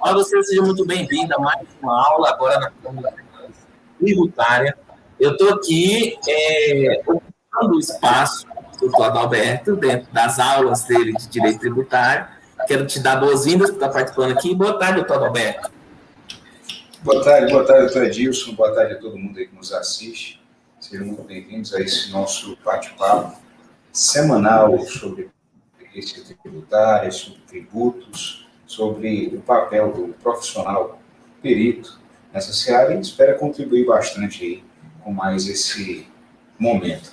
Olá, você seja muito bem-vindo a mais uma aula agora na comunidade tributária. Eu estou aqui ocupando o espaço do Dr. Adalberto dentro das aulas dele de Direito Tributário. Quero te dar boas-vindas por estar participando aqui. Boa tarde, doutor Adalberto. Boa tarde, doutor Edilson. Boa tarde a todo mundo aí que nos assiste. Sejam muito bem-vindos a esse nosso bate-papo semanal sobre política tributária, sobre tributos, sobre o papel do profissional perito nessa seara e espero contribuir bastante aí com mais esse momento.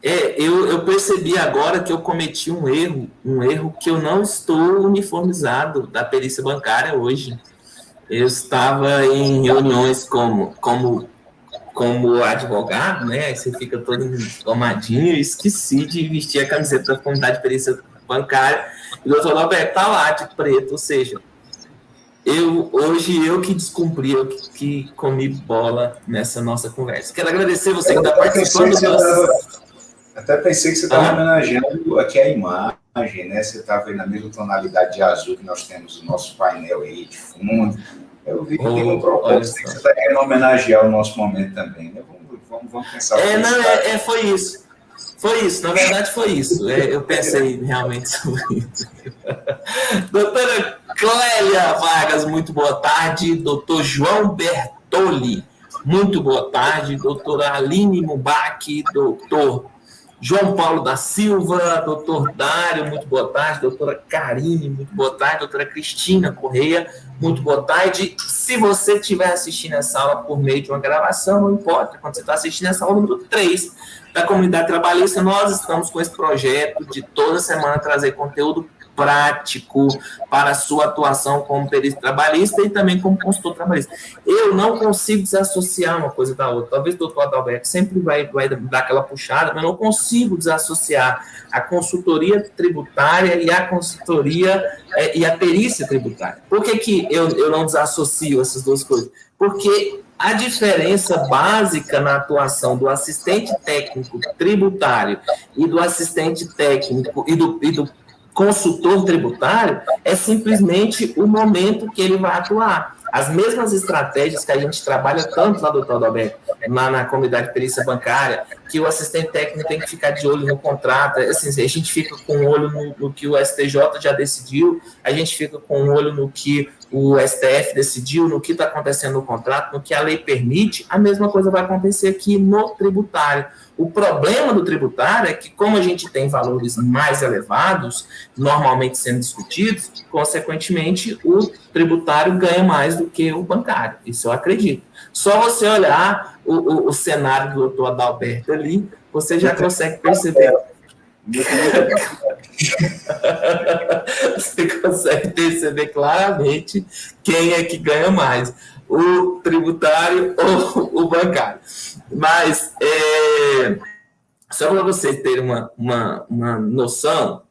Eu percebi agora que eu cometi um erro que eu não estou uniformizado da perícia bancária hoje. Eu estava em reuniões como advogado, né? Aí você fica todo engomadinho, e esqueci de vestir a camiseta da comunidade de perícia bancária. E o doutor Alberto está lá de preto, ou seja, hoje eu que descumpri, eu que comi bola nessa nossa conversa. Quero agradecer você que está participando. Até pensei que você estava homenageando aqui a imagem, né? Você estava aí na mesma tonalidade de azul que nós temos no nosso painel aí de fundo. Eu vi que tem um propósito que você está querendo homenagear o nosso momento também, né? Vamos pensar. Foi isso. Foi isso, na verdade foi isso. Eu pensei realmente sobre isso. Doutora Clélia Vargas, muito boa tarde. Doutor João Bertoli, muito boa tarde. Doutora Aline Mubach, doutor João Paulo da Silva, doutor Dário, muito boa tarde. Doutora Karine, muito boa tarde. Doutora Cristina Correia, muito boa tarde. Se você estiver assistindo essa aula por meio de uma gravação, não importa. Quando você está assistindo essa aula número 3 da comunidade trabalhista, nós estamos com esse projeto de toda semana trazer conteúdo prático para a sua atuação como perito trabalhista e também como consultor trabalhista. Eu não consigo desassociar uma coisa da outra. Talvez o doutor Adalberto sempre vai dar aquela puxada, mas eu não consigo desassociar a consultoria tributária e a consultoria e a perícia tributária. Por que eu não desassocio essas duas coisas? Porque a diferença básica na atuação do assistente técnico tributário e do assistente técnico e do consultor tributário é simplesmente o momento que ele vai atuar. As mesmas estratégias que a gente trabalha tanto lá, doutor Adalberto, lá na comunidade de perícia bancária, que o assistente técnico tem que ficar de olho no contrato, assim, a gente fica com o olho no que o STJ já decidiu, a gente fica com o olho no que o STF decidiu, no que está acontecendo no contrato, no que a lei permite, a mesma coisa vai acontecer aqui no tributário. O problema do tributário é que, como a gente tem valores mais elevados, normalmente sendo discutidos, consequentemente, o tributário ganha mais do que o bancário. Isso eu acredito. Só você olhar o cenário do doutor Adalberto ali, você já consegue perceber. Você consegue perceber claramente quem é que ganha mais, o tributário ou o bancário. Mas, só para vocês terem uma noção,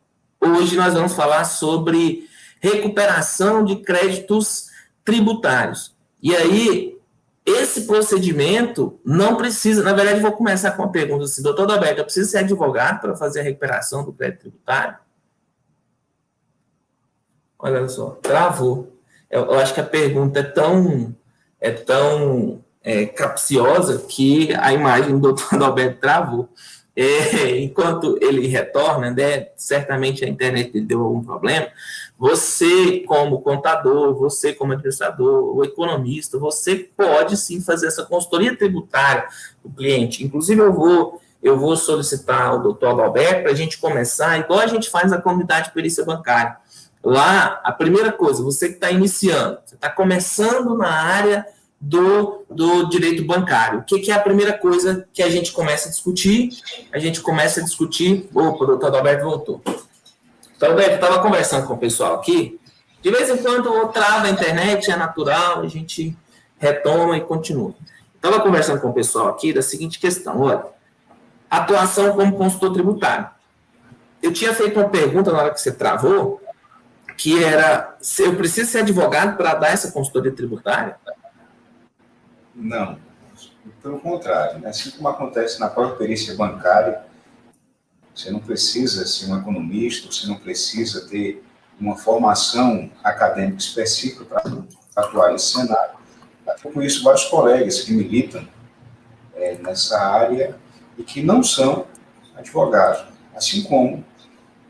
hoje nós vamos falar sobre recuperação de créditos tributários. E aí, esse procedimento não precisa... Na verdade, vou começar com uma pergunta assim, doutor Adalberto, eu preciso ser advogado para fazer a recuperação do crédito tributário? Olha só, travou. Eu acho que a pergunta é tão capciosa que a imagem do doutor Adalberto travou. Enquanto ele retorna, né, certamente a internet dele deu algum problema, você como contador, você como administrador, ou economista, você pode sim fazer essa consultoria tributária do cliente. Inclusive eu vou solicitar ao doutor Adalberto para a gente começar, igual a gente faz na comunidade de perícia bancária. Lá, a primeira coisa, você que está iniciando, você está começando na área do direito bancário. O que é a primeira coisa que a gente começa a discutir? A gente começa a discutir... Opa, o doutor Adalberto voltou. Então, Alberto, eu estava conversando com o pessoal aqui. De vez em quando eu travo a internet, é natural, a gente retoma e continua. Estava conversando com o pessoal aqui da seguinte questão. Olha, atuação como consultor tributário. Eu tinha feito uma pergunta na hora que você travou, que era, se eu preciso ser advogado para dar essa consultoria tributária? Não, pelo contrário, né? Assim como acontece na própria perícia bancária, você não precisa ser um economista, você não precisa ter uma formação acadêmica específica para atuar nesse cenário. Eu conheço vários colegas que militam nessa área e que não são advogados, assim como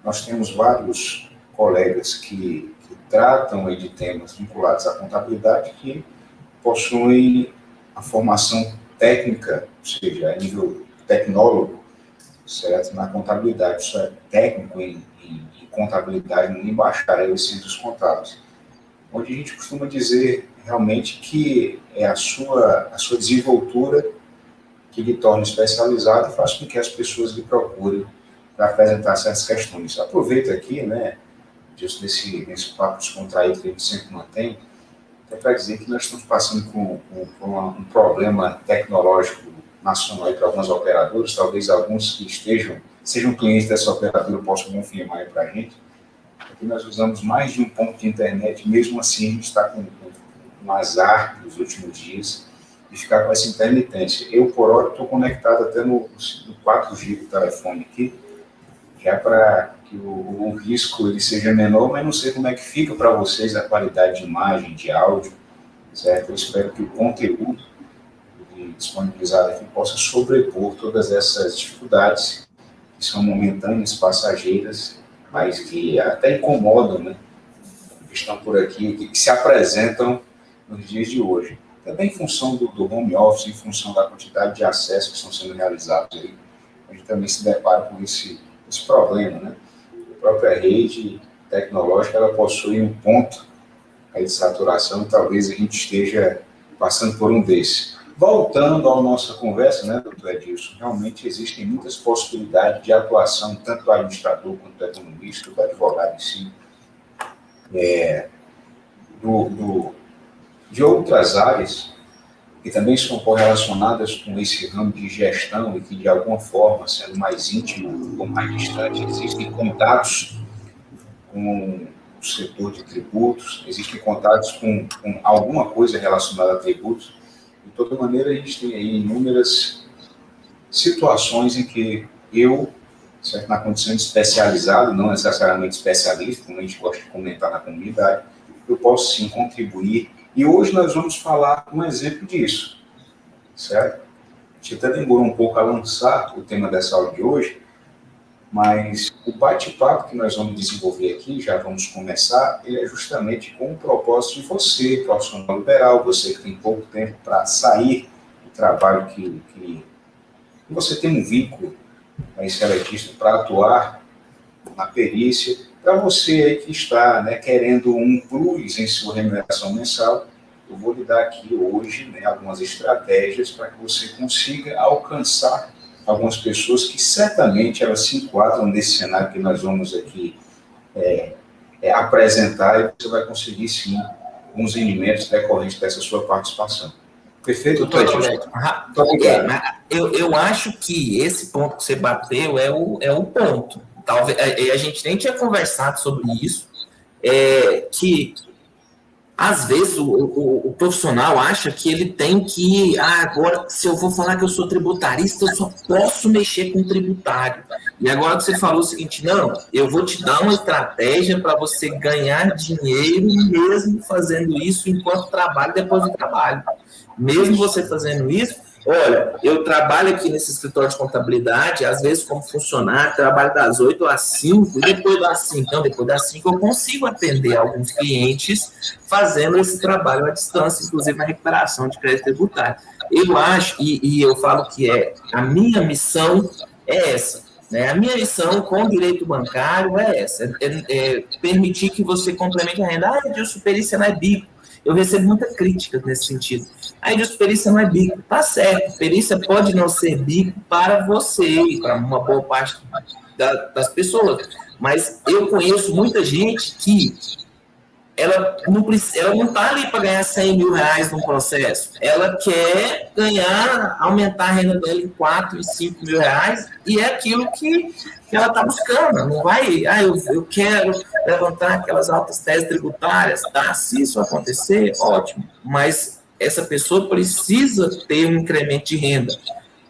nós temos vários colegas que tratam de temas vinculados à contabilidade que possuem a formação técnica, ou seja, a nível tecnólogo, certo? Na contabilidade, isso é técnico em contabilidade, em bacharel em ciências contábeis, onde a gente costuma dizer realmente que é a sua desenvoltura que lhe torna especializado e faz com que as pessoas lhe procurem para apresentar certas questões. Aproveito aqui, né, disso nesse papo descontraído que a gente sempre mantém, até para dizer que nós estamos passando com um problema tecnológico nacional para algumas operadoras, talvez alguns que sejam clientes dessa operadora possam confirmar aí para a gente. Aqui nós usamos mais de um ponto de internet, mesmo assim a gente está com um azar nos últimos dias de ficar com essa intermitência. Eu, por hora, estou conectado até no 4G do telefone aqui, já para que o risco ele seja menor, mas não sei como é que fica para vocês a qualidade de imagem, de áudio, certo? Eu espero que o conteúdo disponibilizado aqui possa sobrepor todas essas dificuldades que são momentâneas, passageiras, mas que até incomodam, né? Que estão por aqui, que se apresentam nos dias de hoje. Também em função do home office, em função da quantidade de acessos que estão sendo realizados aí, a gente também se depara com esse problema, né? A própria rede tecnológica, ela possui um ponto aí de saturação e talvez a gente esteja passando por um desses. Voltando à nossa conversa, né, doutor Edilson, realmente existem muitas possibilidades de atuação, tanto do administrador quanto do economista, do advogado em si, de outras áreas que também são correlacionadas com esse ramo de gestão e que, de alguma forma, sendo mais íntimo ou mais distante, existem contatos com o setor de tributos, existem contatos com alguma coisa relacionada a tributos. De toda maneira, a gente tem aí inúmeras situações em que eu, certo, na condição de especializado, não necessariamente especialista, como a gente gosta de comentar na comunidade, eu posso sim contribuir. E hoje nós vamos falar um exemplo disso, certo? A gente até demorou um pouco a lançar o tema dessa aula de hoje, mas o bate-papo que nós vamos desenvolver aqui, já vamos começar, ele é justamente com o propósito de você, profissional liberal, você que tem pouco tempo para sair do trabalho que você tem um vínculo aí seletista para atuar na perícia, para você aí que está, né, querendo um plus em sua remuneração mensal, eu vou lhe dar aqui hoje, né, algumas estratégias para que você consiga alcançar algumas pessoas que certamente elas se enquadram nesse cenário que nós vamos aqui apresentar, e você vai conseguir sim alguns rendimentos decorrentes dessa sua participação. Perfeito, doutor? Eu acho que esse ponto que você bateu é o ponto. Talvez a gente nem tinha conversado sobre isso, que às vezes o profissional acha que ele tem que, agora, se eu vou falar que eu sou tributarista, eu só posso mexer com tributário. E agora você falou o seguinte, não, eu vou te dar uma estratégia para você ganhar dinheiro mesmo fazendo isso enquanto trabalho, depois do trabalho. Mesmo você fazendo isso, olha, eu trabalho aqui nesse escritório de contabilidade, às vezes como funcionário, trabalho das 8 às 5, e depois das 5, então depois das 5 eu consigo atender alguns clientes fazendo esse trabalho à distância, inclusive na recuperação de crédito tributário. Eu acho, e eu falo que a minha missão é essa, né? A minha missão com o direito bancário é essa, permitir que você complemente a renda. Edilson, perícia não é bico. Eu recebo muita crítica nesse sentido. Edilson, perícia não é bico. Tá certo, perícia pode não ser bico para você e para uma boa parte das pessoas, mas eu conheço muita gente que ela não está ali para ganhar 100 mil reais num processo, ela quer aumentar a renda dela em 4 e 5 mil reais, e é aquilo que ela está buscando, não vai, eu quero levantar aquelas altas teses tributárias, tá? Se isso acontecer, ótimo, mas essa pessoa precisa ter um incremento de renda,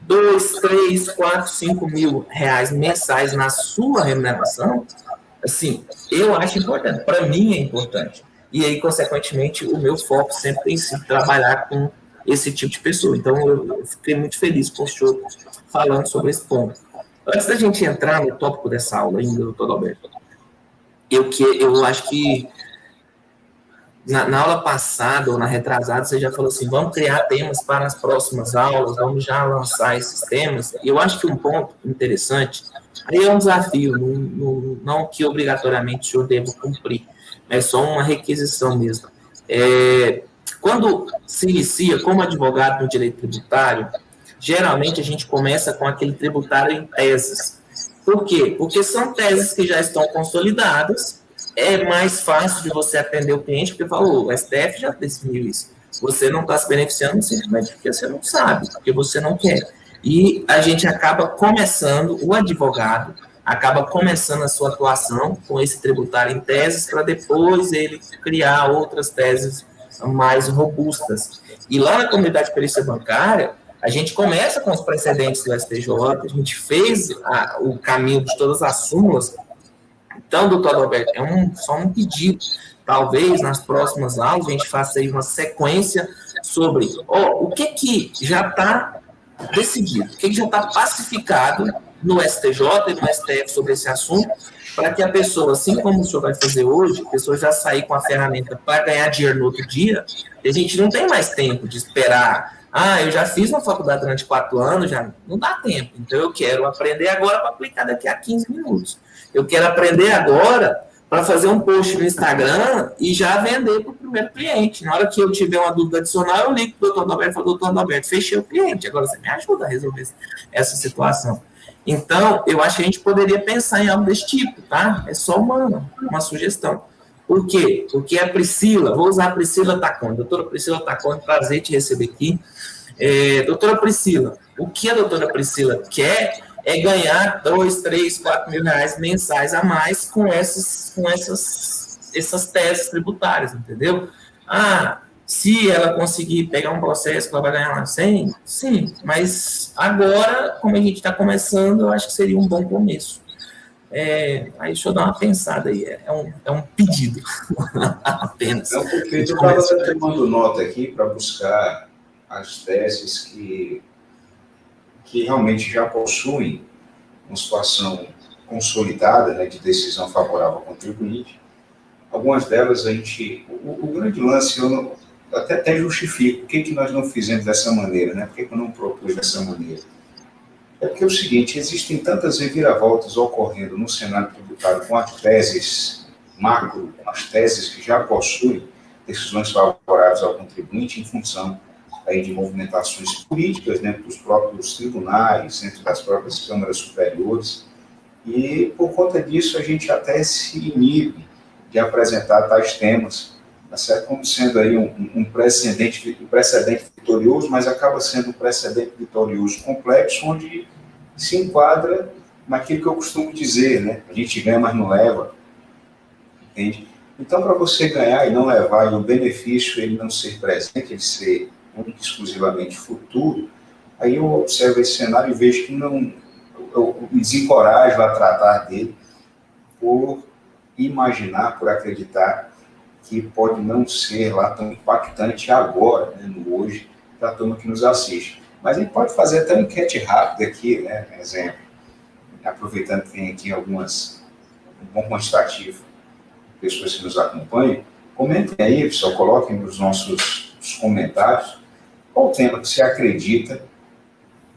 2, 3, 4, 5 mil reais mensais na sua remuneração, assim, eu acho importante, para mim é importante. E aí, consequentemente, o meu foco sempre tem sido trabalhar com esse tipo de pessoa. Então, eu fiquei muito feliz com o senhor falando sobre esse ponto. Antes da gente entrar no tópico dessa aula ainda, doutor Alberto, eu acho que na aula passada ou na retrasada, você já falou assim, vamos criar temas para as próximas aulas, vamos já lançar esses temas. E eu acho que um ponto interessante, aí é um desafio, não que obrigatoriamente o senhor deva cumprir, é só uma requisição mesmo. Quando se inicia como advogado no direito tributário, geralmente a gente começa com aquele tributário em teses. Por quê? Porque são teses que já estão consolidadas, é mais fácil de você atender o cliente, porque falou, o STF já definiu isso. Você não está se beneficiando simplesmente porque você não sabe, porque você não quer. E a gente acaba começando, o advogado acaba começando a sua atuação com esse tributário em teses, para depois ele criar outras teses mais robustas. E lá na comunidade de perícia bancária, a gente começa com os precedentes do STJ, a gente fez o caminho de todas as súmulas. Então, doutor Alberto, só um pedido. Talvez nas próximas aulas a gente faça aí uma sequência sobre o que já está decidido, o que já está pacificado no STJ e no STF sobre esse assunto, para que a pessoa, assim como o senhor vai fazer hoje, a pessoa já sair com a ferramenta para ganhar dinheiro no outro dia, e a gente não tem mais tempo de esperar. Eu já fiz uma faculdade durante 4 anos, já não dá tempo. Então, eu quero aprender agora para aplicar daqui a 15 minutos. Eu quero aprender agora para fazer um post no Instagram e já vender para o primeiro cliente. Na hora que eu tiver uma dúvida adicional, eu ligo para o doutor Alberto e falo, doutor Alberto, fechei o cliente, agora você me ajuda a resolver essa situação. Então, eu acho que a gente poderia pensar em algo desse tipo, tá? É só uma sugestão. Por quê? Porque a Priscila, vou usar a Priscila Tacone, doutora Priscila Tacone, prazer te receber aqui. Doutora Priscila, o que a doutora Priscila quer é ganhar 2, 3, 4 mil reais mensais a mais com essas teses tributárias, entendeu? Se ela conseguir pegar um processo que ela vai ganhar lá 100, sim, mas agora, como a gente está começando, eu acho que seria um bom começo. Aí deixa eu dar uma pensada aí, é um pedido, apenas. Não, porque eu estava tomando nota aqui para buscar as teses que realmente já possuem uma situação consolidada, né, de decisão favorável ao contribuinte. Algumas delas o grande lance, eu até justifico por que nós não fizemos dessa maneira, né? Por que eu não propus dessa maneira? É porque é o seguinte, existem tantas reviravoltas ocorrendo no cenário tributário com as teses macro, com as teses que já possuem decisões favoráveis ao contribuinte em função aí de movimentações políticas dentro dos próprios tribunais, dentro das próprias câmaras superiores, e por conta disso a gente até se inibe de apresentar tais temas, tá certo? Como sendo aí um precedente vitorioso, mas acaba sendo um precedente vitorioso complexo, onde se enquadra naquilo que eu costumo dizer, né? A gente ganha, mas não leva, entende? Então, para você ganhar e não levar, e o benefício ele não ser presente, ele ser único exclusivamente futuro, aí eu observo esse cenário e vejo que eu me desencorajo a tratar dele por imaginar, por acreditar que pode não ser lá tão impactante agora, né, no hoje, para a turma que nos assiste. Mas a gente pode fazer até uma enquete rápida aqui, né, exemplo, aproveitando que tem aqui um bom quantitativo de pessoas que nos acompanham, comentem aí, pessoal, coloquem nos nossos comentários qual o tema que você acredita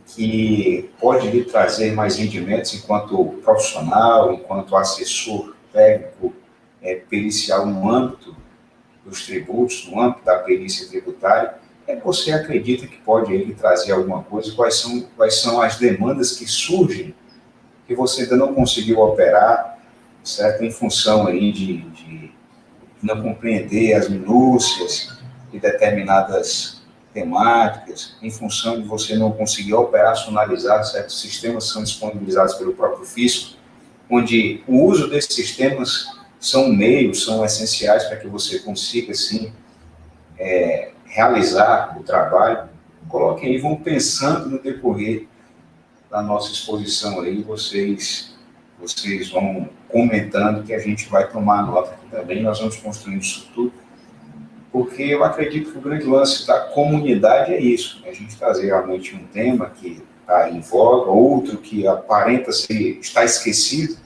que pode lhe trazer mais rendimentos enquanto profissional, enquanto assessor técnico pericial no âmbito dos tributos, no âmbito da perícia tributária, você acredita que pode lhe trazer alguma coisa, quais são as demandas que surgem que você ainda não conseguiu operar, certo? Em função aí de não compreender as minúcias de determinadas temáticas, em função de você não conseguir operacionalizar certos sistemas que são disponibilizados pelo próprio fisco, onde o uso desses sistemas são meios, são essenciais para que você consiga, sim, realizar o trabalho. Coloquem aí, vão pensando no decorrer da nossa exposição aí, vocês vocês vão comentando que a gente vai tomar nota aqui também, nós vamos construindo isso tudo, porque eu acredito que o grande lance da comunidade é isso, né? A gente trazer realmente um tema que está em voga, outro que aparenta está esquecido,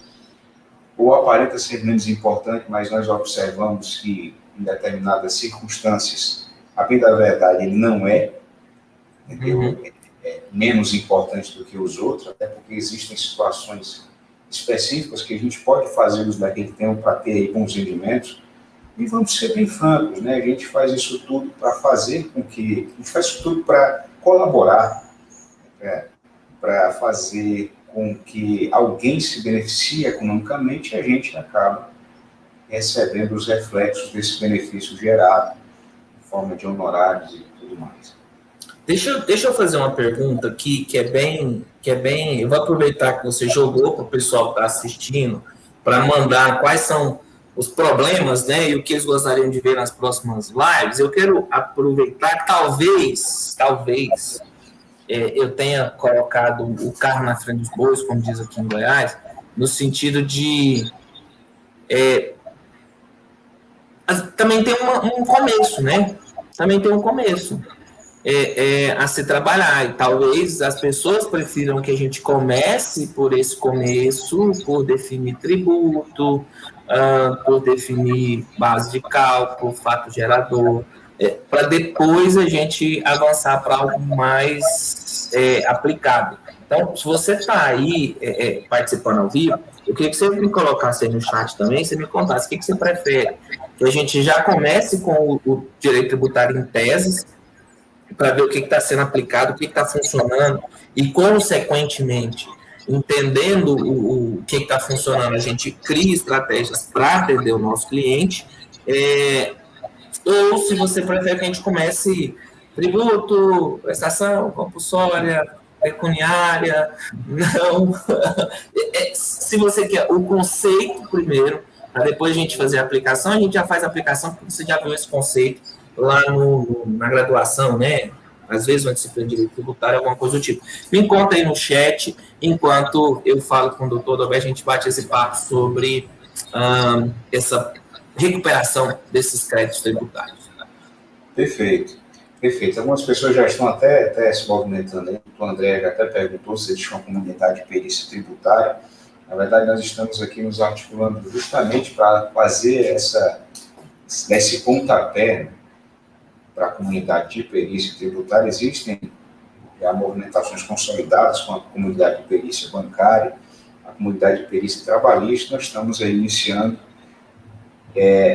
ou aparenta ser menos importante, mas nós observamos que em determinadas circunstâncias, a bem da verdade, ele não é, entendeu? É menos importante do que os outros, até porque existem situações específicas que a gente pode fazer uso daquele tempo para ter aí bons rendimentos. E vamos ser bem francos, né? A gente faz isso tudo para fazer com que... A gente faz isso tudo para colaborar, para fazer com que alguém se beneficie economicamente e a gente acaba recebendo os reflexos desse benefício gerado em forma de honorários e tudo mais. Deixa eu fazer uma pergunta aqui que é bem, eu vou aproveitar que você jogou para o pessoal que está assistindo, para mandar quais são os problemas, né, e o que eles gostariam de ver nas próximas lives. Eu quero aproveitar que talvez eu tenha colocado o carro na frente dos bois, como diz aqui em Goiás, no sentido de também tem um começo, né? Também tem um começo a se trabalhar, e talvez as pessoas prefiram que a gente comece por esse começo, por definir tributo, por definir base de cálculo, fato gerador, para depois a gente avançar para algo mais aplicado. Então, se você está aí participando ao vivo, eu queria que você me colocasse aí no chat também, você me contasse o que você prefere, que a gente já comece com o direito tributário em teses, para ver o que está sendo aplicado, o que está funcionando, e, consequentemente, entendendo o que está funcionando, a gente cria estratégias para atender o nosso cliente, ou se você prefere que a gente comece tributo, prestação compulsória, pecuniária, não. Se você quer o conceito primeiro, para depois a gente fazer a aplicação, a gente já faz a aplicação, porque você já viu esse conceito lá na graduação, né? Às vezes uma disciplina de direito tributário, alguma coisa do tipo. Me conta aí no chat, enquanto eu falo com o doutor Adalberto, a gente bate esse papo sobre essa recuperação desses créditos tributários. Perfeito, perfeito. Algumas pessoas já estão até se movimentando aí. O André já até perguntou se existe uma comunidade de perícia tributária. Na verdade, nós estamos aqui nos articulando justamente para fazer esse pontapé, né, para a comunidade de perícia tributária. Existem já movimentações consolidadas com a comunidade de perícia bancária, a comunidade de perícia trabalhista. Nós estamos aí iniciando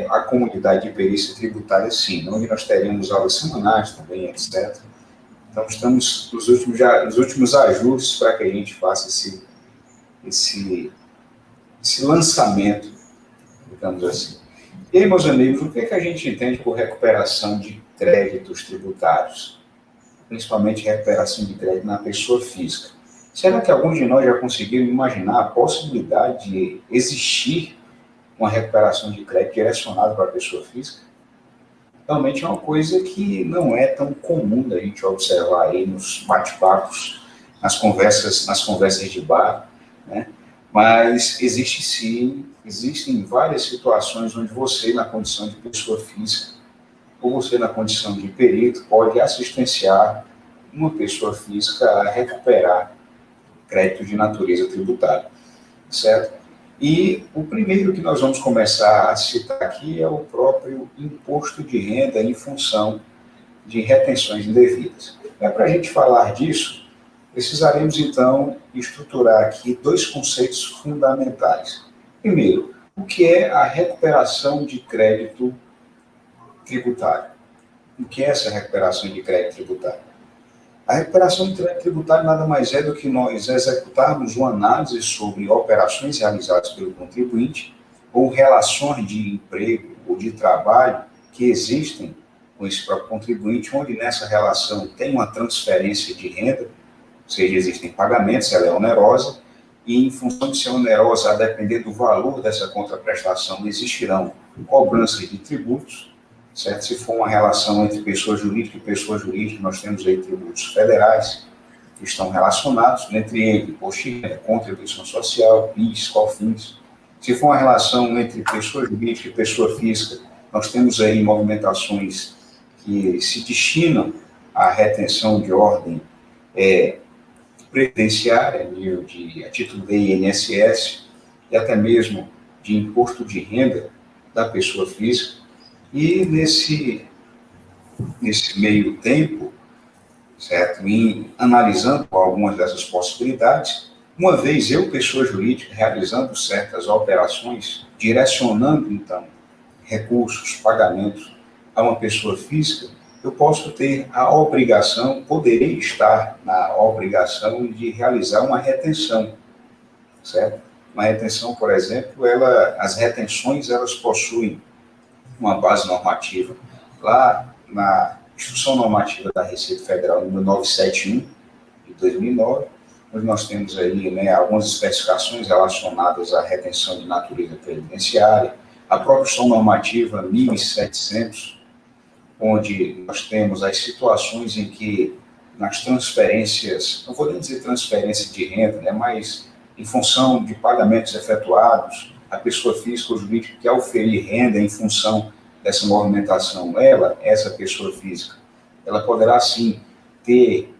a comunidade de perícia tributária, sim, onde nós teremos aulas semanais também, etc. Então, estamos nos últimos ajustes para que a gente faça esse lançamento, digamos assim. E aí, meus amigos, o que a gente entende por recuperação de créditos tributários? Principalmente recuperação de crédito na pessoa física. Será que alguns de nós já conseguiram imaginar a possibilidade de existir uma recuperação de crédito direcionada para a pessoa física? Realmente é uma coisa que não é tão comum da gente observar aí nos bate-papos, nas conversas de bar, né? Mas existe sim, existem várias situações onde você, na condição de pessoa física, ou você, na condição de perito, pode assistenciar uma pessoa física a recuperar crédito de natureza tributária, certo? E o primeiro que nós vamos começar a citar aqui é o próprio imposto de renda em função de retenções indevidas. Para a gente falar disso, precisaremos, então, estruturar aqui dois conceitos fundamentais. Primeiro, o que é a recuperação de crédito tributário? O que é essa recuperação de crédito tributário? A recuperação de crédito tributário nada mais é do que nós executarmos uma análise sobre operações realizadas pelo contribuinte ou relações de emprego ou de trabalho que existem com esse próprio contribuinte, onde nessa relação tem uma transferência de renda, ou seja, existem pagamentos, ela é onerosa, e em função de ser onerosa, a depender do valor dessa contraprestação, existirão cobranças de tributos, certo? Se for uma relação entre pessoa jurídica e pessoa jurídica, nós temos aí tributos federais, que estão relacionados, entre eles, imposto de renda, contribuição social, PIS, COFINS. Se for uma relação entre pessoa jurídica e pessoa física, nós temos aí movimentações que se destinam à retenção de ordem previdenciária, a título de INSS, e até mesmo de imposto de renda da pessoa física. E nesse meio tempo, certo? E analisando algumas dessas possibilidades, uma vez eu, pessoa jurídica, realizando certas operações, direcionando, então, recursos, pagamentos a uma pessoa física, eu posso ter a obrigação, poderei estar na obrigação de realizar uma retenção, certo? Uma retenção, por exemplo, as retenções, elas possuem uma base normativa lá na Instrução Normativa da Receita Federal, número 971, de 2009, onde nós temos aí, né, algumas especificações relacionadas à retenção de natureza previdenciária, a própria Instrução Normativa 1700, onde nós temos as situações em que nas transferências, não vou nem dizer transferência de renda, né, mas em função de pagamentos efetuados, a pessoa física ou jurídica que oferir renda em função dessa movimentação, essa pessoa física, ela poderá sim ter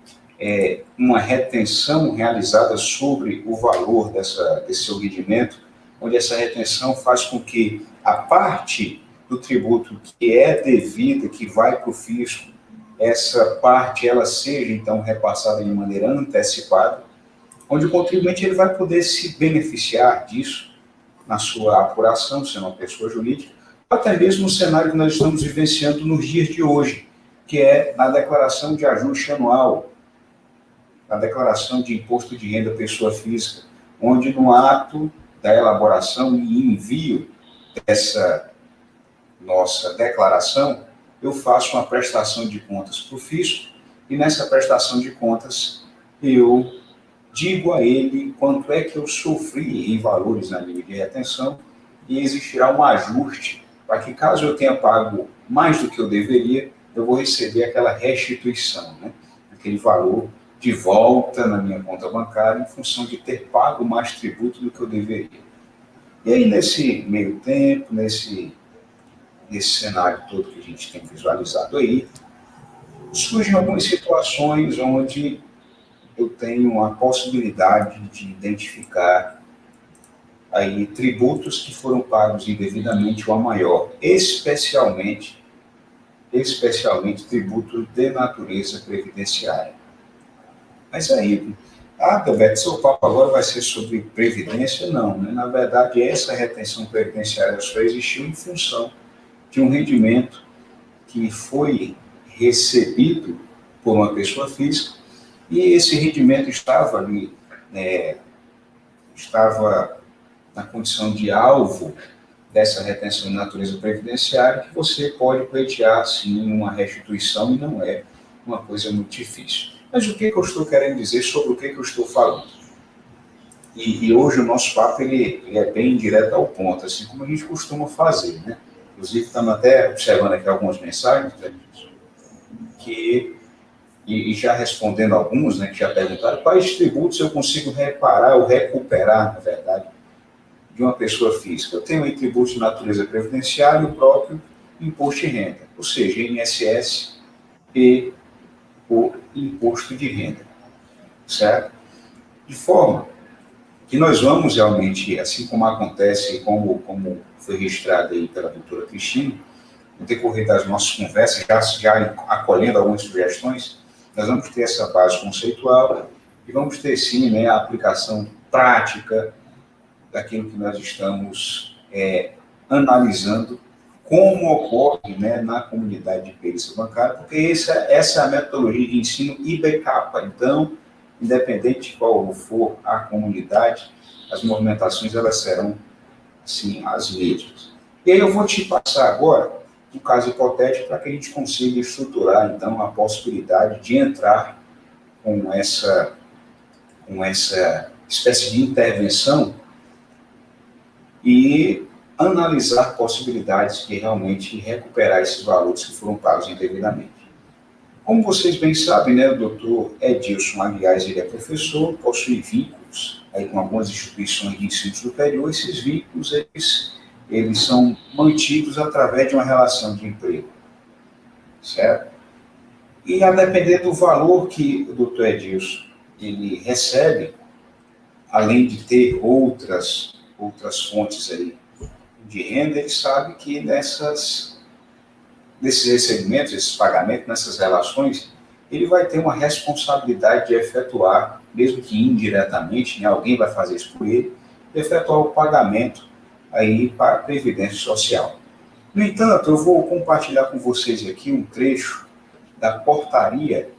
uma retenção realizada sobre o valor desse seu rendimento, onde essa retenção faz com que a parte do tributo que é devida, que vai para o fisco, essa parte ela seja então repassada de maneira antecipada, onde o contribuinte ele vai poder se beneficiar disso na sua apuração, sendo uma pessoa jurídica, até mesmo no cenário que nós estamos vivenciando nos dias de hoje, que é na declaração de ajuste anual, na declaração de imposto de renda pessoa física, onde no ato da elaboração e envio dessa nossa declaração, eu faço uma prestação de contas para o fisco, e nessa prestação de contas eu digo a ele quanto é que eu sofri em valores na linha de retenção, e existirá um ajuste para que, caso eu tenha pago mais do que eu deveria, eu vou receber aquela restituição, né? Aquele valor de volta na minha conta bancária em função de ter pago mais tributo do que eu deveria. E aí, nesse meio tempo, nesse cenário todo que a gente tem visualizado aí, surgem algumas situações onde eu tenho a possibilidade de identificar aí tributos que foram pagos indevidamente ou a maior, especialmente tributos de natureza previdenciária. Mas aí, Beto, seu papo agora vai ser sobre previdência? Não, né? Na verdade, essa retenção previdenciária só existiu em função de um rendimento que foi recebido por uma pessoa física, e esse rendimento estava ali, estava na condição de alvo dessa retenção de natureza previdenciária, que você pode pleitear, sim, uma restituição, e não é uma coisa muito difícil. Mas o que eu estou querendo dizer sobre o que eu estou falando? E hoje o nosso papo ele é bem direto ao ponto, assim como a gente costuma fazer, né? Inclusive, estamos até observando aqui algumas mensagens, né, e já respondendo alguns, né, que já perguntaram quais tributos eu consigo reparar ou recuperar, na verdade, de uma pessoa física. Eu tenho aí tributos de natureza previdenciária e o próprio imposto de renda, ou seja, INSS e o imposto de renda, certo? De forma que nós vamos realmente, assim como acontece, como foi registrado aí pela doutora Cristina, no decorrer das nossas conversas, já acolhendo algumas sugestões, nós vamos ter essa base conceitual e vamos ter, sim, né, a aplicação prática daquilo que nós estamos analisando, como ocorre, né, na comunidade de perícia bancária, porque essa é a metodologia de ensino IBCAPA. Então, independente de qual for a comunidade, as movimentações elas serão, assim, as mesmas. E aí eu vou te passar agora um caso hipotético para que a gente consiga estruturar, então, a possibilidade de entrar com essa espécie de intervenção e analisar possibilidades de realmente recuperar esses valores que foram pagos indevidamente. Como vocês bem sabem, né, o doutor Edilson, aliás, ele é professor, possui vínculos aí com algumas instituições de ensino superior. Esses vínculos, eles são mantidos através de uma relação de emprego, certo? E a depender do valor que o doutor Edilson ele recebe, além de ter outras fontes aí de renda, ele sabe que nesses recebimentos, esses pagamentos, nessas relações, ele vai ter uma responsabilidade de efetuar, mesmo que indiretamente, né, alguém vai fazer isso por ele, de efetuar o pagamento aí para a Previdência Social. No entanto, eu vou compartilhar com vocês aqui um trecho da portaria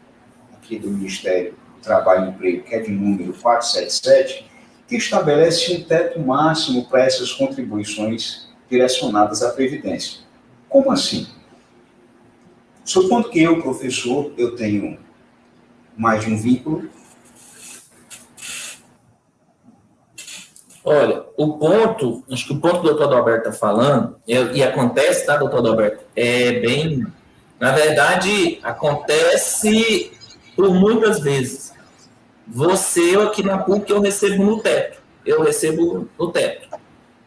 aqui do Ministério do Trabalho e Emprego, que é de número 477, que estabelece um teto máximo para essas contribuições direcionadas à Previdência. Como assim? Supondo que eu, professor, eu tenho mais de um vínculo. Olha, acho que o ponto que o doutor Adalberto está falando, e acontece, tá, doutor Adalberto, na verdade, acontece por muitas vezes. Eu aqui na PUC, eu recebo no teto.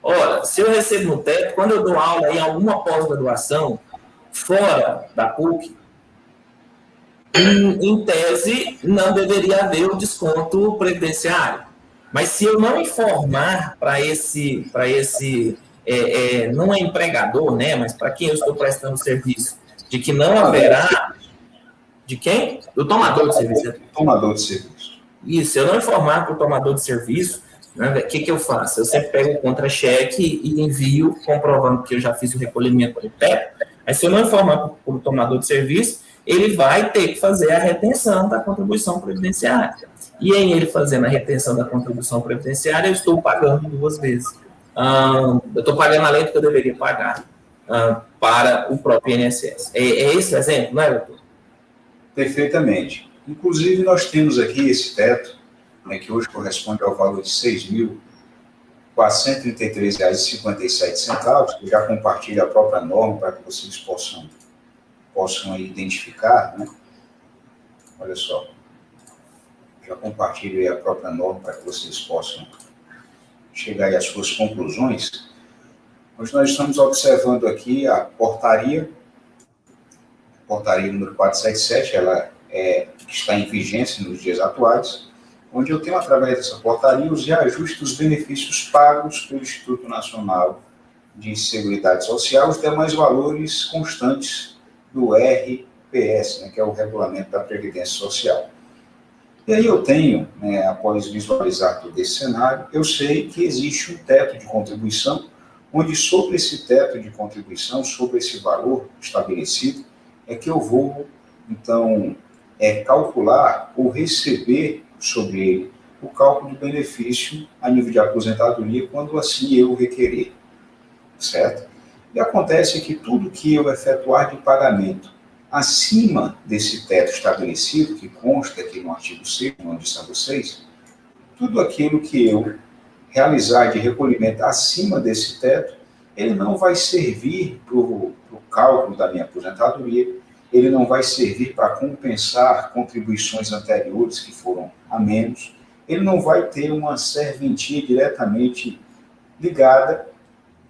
Ora, se eu recebo no teto, quando eu dou aula em alguma pós-graduação, fora da PUC, em tese, não deveria haver o desconto previdenciário. Mas se eu não informar para esse não é empregador, né, mas para quem eu estou prestando serviço, de que não haverá... De quem? Do tomador de serviço. Tomador de serviço. Isso, se eu não informar para o tomador de serviço, né, o que eu faço? Eu sempre pego o contra-cheque e envio comprovando que eu já fiz o recolhimento do teto. Mas se eu não informar para o tomador de serviço, ele vai ter que fazer a retenção da contribuição previdenciária. E em ele fazendo a retenção da contribuição previdenciária, eu estou pagando 2 vezes. Eu estou pagando além do que eu deveria pagar para o próprio INSS. É esse o exemplo, não é, doutor? Perfeitamente. Inclusive, nós temos aqui esse teto, né, que hoje corresponde ao valor de R$ 6.433,57, que eu já compartilho a própria norma para que vocês possam identificar, né? Olha só. Já compartilho aí a própria norma para que vocês possam chegar aí às suas conclusões. Hoje nós estamos observando aqui a portaria número 477, ela está em vigência nos dias atuais, onde eu tenho, através dessa portaria, os reajustes dos benefícios pagos pelo Instituto Nacional de Seguridade Social, os demais valores constantes do RPS, né, que é o Regulamento da Previdência Social. E aí eu tenho, né, após visualizar todo esse cenário, eu sei que existe um teto de contribuição, onde sobre esse teto de contribuição, sobre esse valor estabelecido, é que eu vou, então, calcular ou receber sobre ele o cálculo do benefício a nível de aposentadoria, quando assim eu requerer, certo? E acontece que tudo que eu efetuar de pagamento acima desse teto estabelecido, que consta aqui no artigo 6º, onde está vocês, tudo aquilo que eu realizar de recolhimento acima desse teto, ele não vai servir para o cálculo da minha aposentadoria, ele não vai servir para compensar contribuições anteriores que foram a menos, ele não vai ter uma serventia diretamente ligada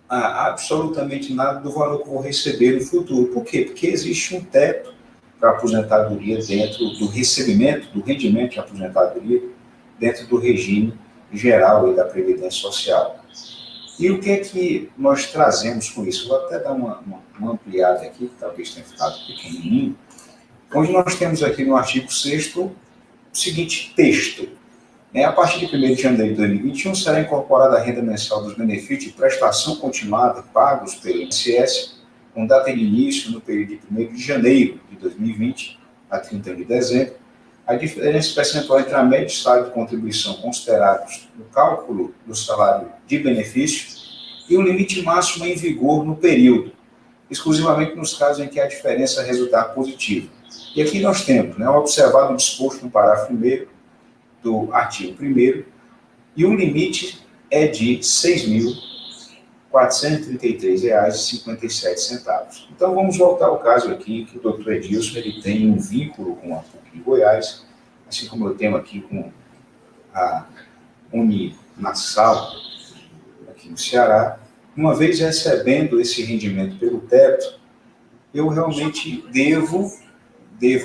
a absolutamente nada do valor que eu vou receber no futuro. Por quê? Porque existe um teto para a aposentadoria dentro do recebimento, do rendimento de aposentadoria, dentro do regime geral e da Previdência Social. E o que é que nós trazemos com isso? Vou até dar uma ampliada aqui, que talvez tenha ficado pequenininho, onde nós temos aqui no artigo 6º o seguinte texto. A partir de 1º de janeiro de 2021, será incorporada a renda mensal dos benefícios de prestação continuada pagos pelo INSS, com data de início no período de 1º de janeiro de 2020 a 30 de dezembro, a diferença percentual entre a média e salário de contribuição considerados no cálculo do salário de benefício e o limite máximo em vigor no período, exclusivamente nos casos em que a diferença resultar positiva. E aqui nós temos, observado o disposto no parágrafo 1º do artigo 1º, e o limite é de R$ R$ 433,57. Então, vamos voltar ao caso aqui, que o doutor Edilson ele tem um vínculo com a PUC de Goiás, assim como eu tenho aqui com a Uninasal, aqui no Ceará. Uma vez recebendo esse rendimento pelo teto, eu realmente devo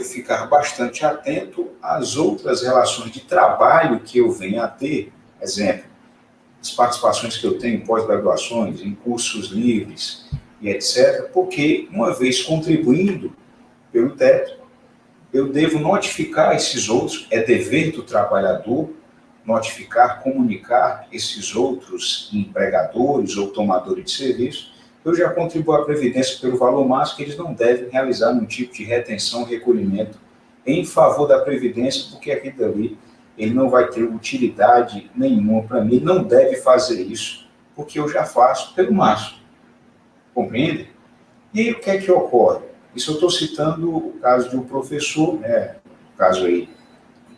ficar bastante atento às outras relações de trabalho que eu venho a ter, exemplo, as participações que eu tenho em pós-graduações, em cursos livres e etc., porque, uma vez contribuindo pelo teto, eu devo notificar esses outros, é dever do trabalhador notificar, comunicar esses outros empregadores ou tomadores de serviço. Eu já contribuo à Previdência pelo valor máximo que eles não devem realizar nenhum tipo de retenção, recolhimento em favor da Previdência, porque aqui dali ele não vai ter utilidade nenhuma para mim, não deve fazer isso, porque eu já faço pelo máximo. Compreende? E aí o que é que ocorre? Isso eu estou citando o caso de um professor, né? O caso aí,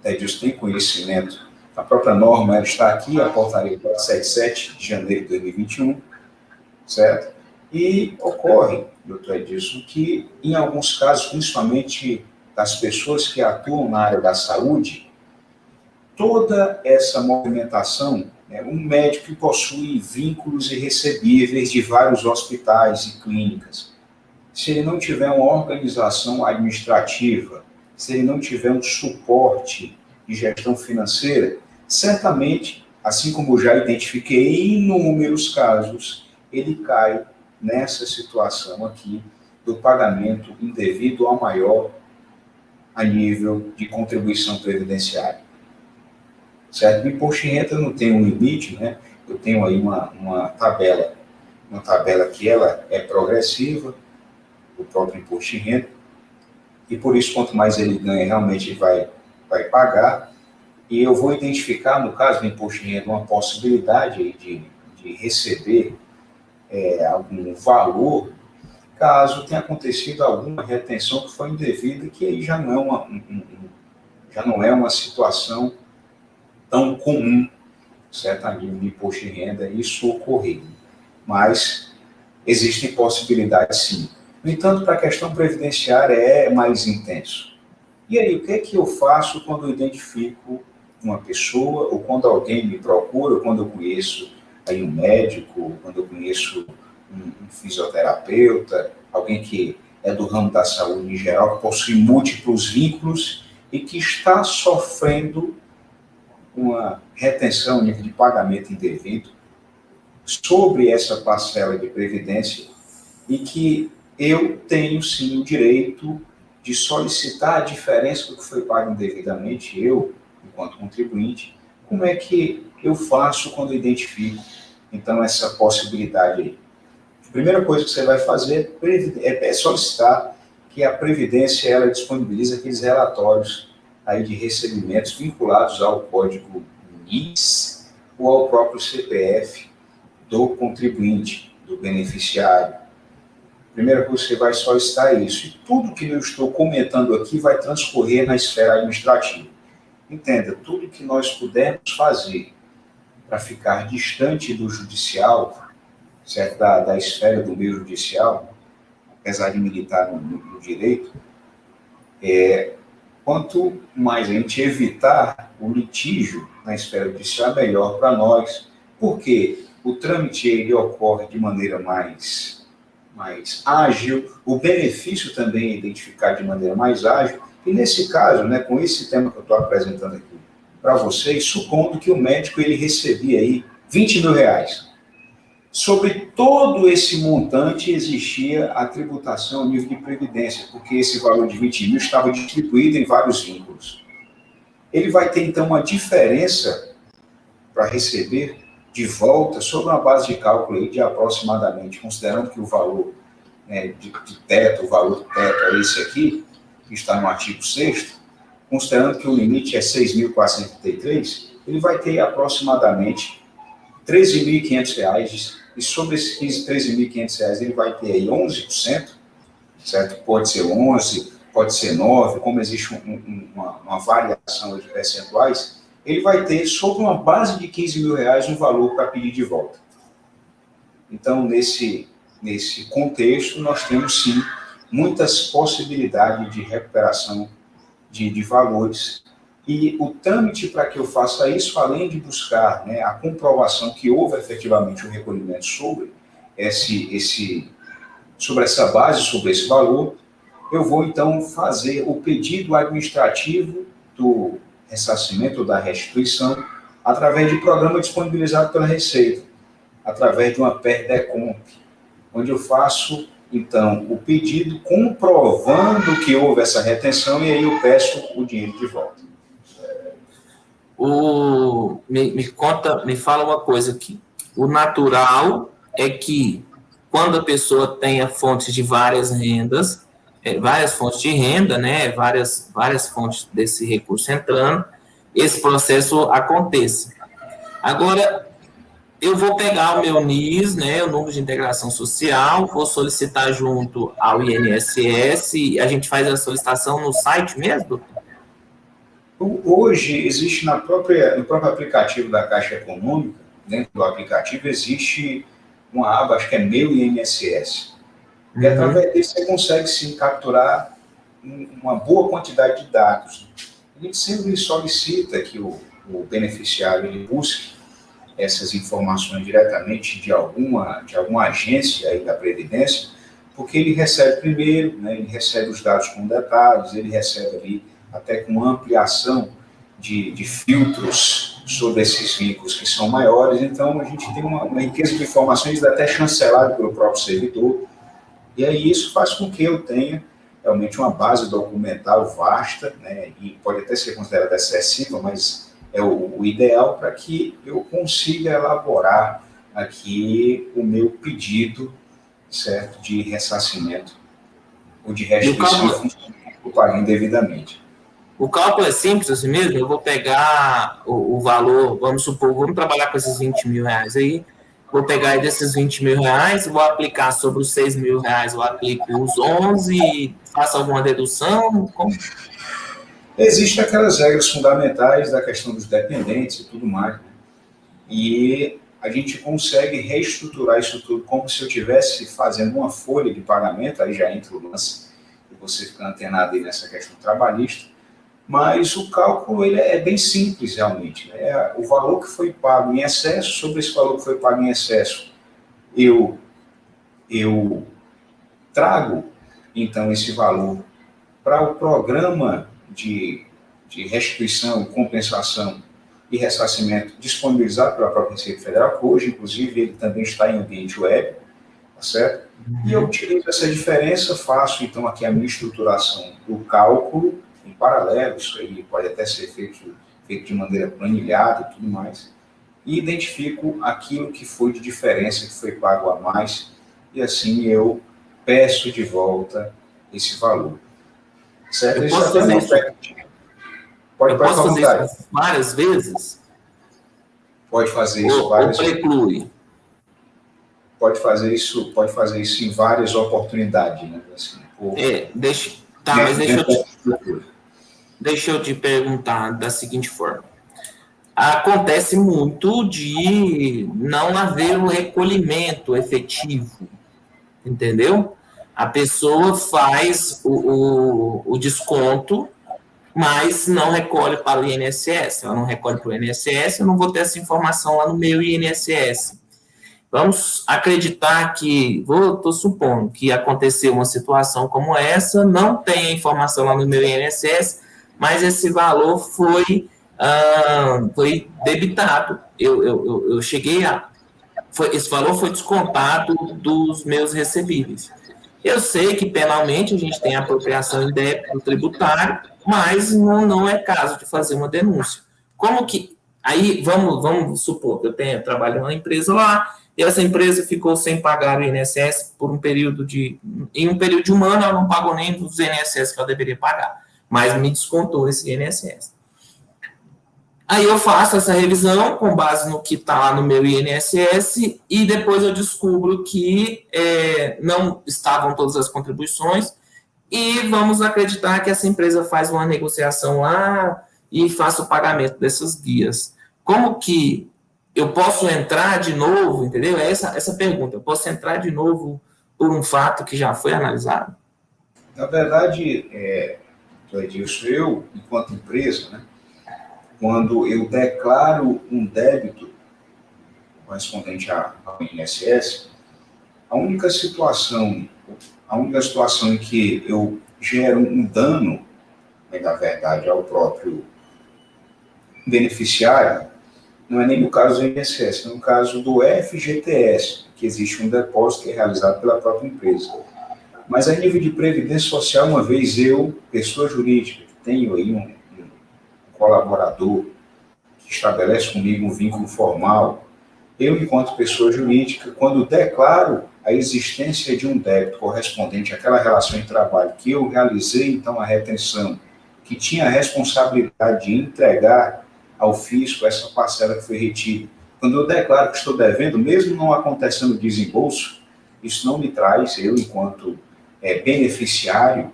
Edilson tem conhecimento, a própria norma ela está aqui, a portaria 477 de janeiro de 2021, certo? E ocorre, doutor Edilson, que em alguns casos, principalmente das pessoas que atuam na área da saúde, toda essa movimentação, né, um médico que possui vínculos irrecebíveis de vários hospitais e clínicas, se ele não tiver uma organização administrativa, se ele não tiver um suporte de gestão financeira, certamente, assim como já identifiquei em inúmeros casos, ele cai nessa situação aqui do pagamento indevido ao maior a nível de contribuição previdenciária. Certo? O imposto de renda não tem um limite, né? Eu tenho aí uma tabela que ela é progressiva, o próprio imposto de renda, e por isso, quanto mais ele ganha, realmente vai pagar, e eu vou identificar, no caso do imposto de renda, uma possibilidade de receber algum valor, caso tenha acontecido alguma retenção que foi indevida, que aí já não é uma situação tão comum, certo? A nível de imposto de renda, isso ocorrer. Mas existem possibilidades, sim. No entanto, para a questão previdenciária é mais intenso. E aí, o que é que eu faço quando eu identifico uma pessoa, ou quando alguém me procura, ou quando eu conheço aí um médico, quando eu conheço um fisioterapeuta, alguém que é do ramo da saúde em geral, que possui múltiplos vínculos e que está sofrendo uma retenção, nível de pagamento indevido sobre essa parcela de previdência e que eu tenho, sim, o direito de solicitar a diferença do que foi pago indevidamente, eu, enquanto contribuinte, como é que eu faço quando identifico, então, essa possibilidade aí? A primeira coisa que você vai fazer é solicitar que a Previdência ela disponibilize aqueles relatórios aí de recebimentos vinculados ao código NIS ou ao próprio CPF do contribuinte, do beneficiário. A primeira coisa que você vai solicitar é isso. E tudo que eu estou comentando aqui vai transcorrer na esfera administrativa. Entenda, tudo que nós pudermos fazer para ficar distante do judicial, certo? Da esfera do meio judicial, apesar de militar no direito, quanto mais a gente evitar o litígio na esfera judicial, melhor para nós, porque o trâmite ele ocorre de maneira mais ágil, o benefício também é identificado de maneira mais ágil, e nesse caso, né, com esse tema que eu estou apresentando aqui para vocês, supondo que o médico ele recebia aí R$20 mil. Sobre todo esse montante existia a tributação a nível de previdência, porque esse valor de 20 mil estava distribuído em vários vínculos. Ele vai ter, então, uma diferença para receber de volta sobre uma base de cálculo aí de aproximadamente, considerando que o valor de teto, o valor do teto é esse aqui, que está no artigo 6º, considerando que o limite é 6.433, ele vai ter aproximadamente R$13.500, e sobre esses R$13.500 ele vai ter aí 11%, certo? Pode ser 11%, pode ser 9%, como existe uma variação de percentuais, ele vai ter sobre uma base de R$15 mil um valor para pedir de volta. Então, nesse contexto, nós temos, sim, muitas possibilidades de recuperação de valores. E o trâmite para que eu faça isso, além de buscar, né, a comprovação que houve efetivamente um recolhimento sobre sobre essa base, sobre esse valor, eu vou, então, fazer o pedido administrativo do ressarcimento, da restituição, através de programa disponibilizado pela Receita, através de uma PERDECOMP, onde eu faço, então, o pedido comprovando que houve essa retenção e aí eu peço o dinheiro de volta. Me fala uma coisa aqui. O natural é que, quando a pessoa tenha fontes de várias rendas, várias fontes de renda, né, várias fontes desse recurso entrando, esse processo aconteça. Agora, eu vou pegar o meu NIS, né, o Número de Integração Social, vou solicitar junto ao INSS, a gente faz a solicitação no site mesmo, doutor? Hoje, existe no próprio aplicativo da Caixa Econômica, dentro do aplicativo, existe uma aba, acho que é Meu INSS. E através disso você consegue, sim, capturar uma boa quantidade de dados. A gente sempre solicita que o beneficiário ele busque essas informações diretamente de alguma agência aí da Previdência, porque ele recebe primeiro, né, ele recebe os dados com detalhes, ele recebe ali até com ampliação de filtros sobre esses vínculos que são maiores. Então, a gente tem uma riqueza de informações até chancelada pelo próprio servidor, e aí isso faz com que eu tenha realmente uma base documental vasta, né, e pode até ser considerada excessiva, mas é o ideal para que eu consiga elaborar aqui o meu pedido, certo, de ressarcimento ou de restituição que eu paguei indevidamente. O cálculo é simples assim mesmo, eu vou pegar o valor, vamos supor, vamos trabalhar com esses 20 mil reais aí, vou pegar aí desses 20 mil reais, vou aplicar sobre os 6 mil reais, eu aplico os 11, faço alguma dedução? Como? Existem aquelas regras fundamentais da questão dos dependentes e tudo mais, né? E a gente consegue reestruturar isso tudo como se eu estivesse fazendo uma folha de pagamento, aí já entra o lance, e você fica antenado aí nessa questão trabalhista, mas o cálculo ele é bem simples realmente, né? O valor que foi pago em excesso, sobre esse valor que foi pago em excesso, eu trago, então, esse valor para o programa de restituição, compensação e ressarcimento disponibilizado pela própria Receita Federal, que hoje, inclusive, ele também está em ambiente web, tá certo? E eu utilizo essa diferença, faço, então, aqui a minha estruturação do cálculo em paralelo, isso aí pode até ser feito de maneira planilhada e tudo mais, e identifico aquilo que foi de diferença, que foi pago a mais, e assim eu peço de volta esse valor. Certo? Eu posso fazer isso? Pode fazer isso várias vezes? Pode fazer isso várias vezes. Ou preclui? Pode fazer isso em várias oportunidades, né? Assim, deixa eu te perguntar da seguinte forma. Acontece muito de não haver um recolhimento efetivo, entendeu? A pessoa faz o desconto, mas não recolhe para o INSS. Ela não recolhe para o INSS, eu não vou ter essa informação lá no meu INSS. Vamos acreditar que, estou supondo que aconteceu uma situação como essa, não tem a informação lá no meu INSS, mas esse valor foi debitado. Eu cheguei esse valor foi descontado dos meus recebíveis. Eu sei que penalmente a gente tem apropriação em débito tributário, mas não é caso de fazer uma denúncia. Como que... Aí, vamos supor que eu trabalho numa empresa lá, e essa empresa ficou sem pagar o INSS por um período de... Em um período de um ano, ela não pagou nem dos INSS que ela deveria pagar, mas me descontou esse INSS. Aí eu faço essa revisão com base no que está lá no meu INSS e depois eu descubro que não estavam todas as contribuições e vamos acreditar que essa empresa faz uma negociação lá e faça o pagamento dessas guias. Como que eu posso entrar de novo, entendeu? É essa pergunta. Eu posso entrar de novo por um fato que já foi analisado? Na verdade, Edilson, eu, enquanto empresa, né, quando eu declaro um débito correspondente ao INSS, a única situação, em que eu gero um dano, né, na verdade, ao próprio beneficiário, não é nem no caso do INSS, é no caso do FGTS, que existe um depósito que é realizado pela própria empresa. Mas a nível de previdência social, uma vez eu, pessoa jurídica, tenho aí um colaborador que estabelece comigo um vínculo formal, eu, enquanto pessoa jurídica, quando declaro a existência de um débito correspondente àquela relação de trabalho que eu realizei, então, a retenção, que tinha a responsabilidade de entregar ao fisco essa parcela que foi retida, quando eu declaro que estou devendo, mesmo não acontecendo desembolso, isso não me traz, eu, enquanto beneficiário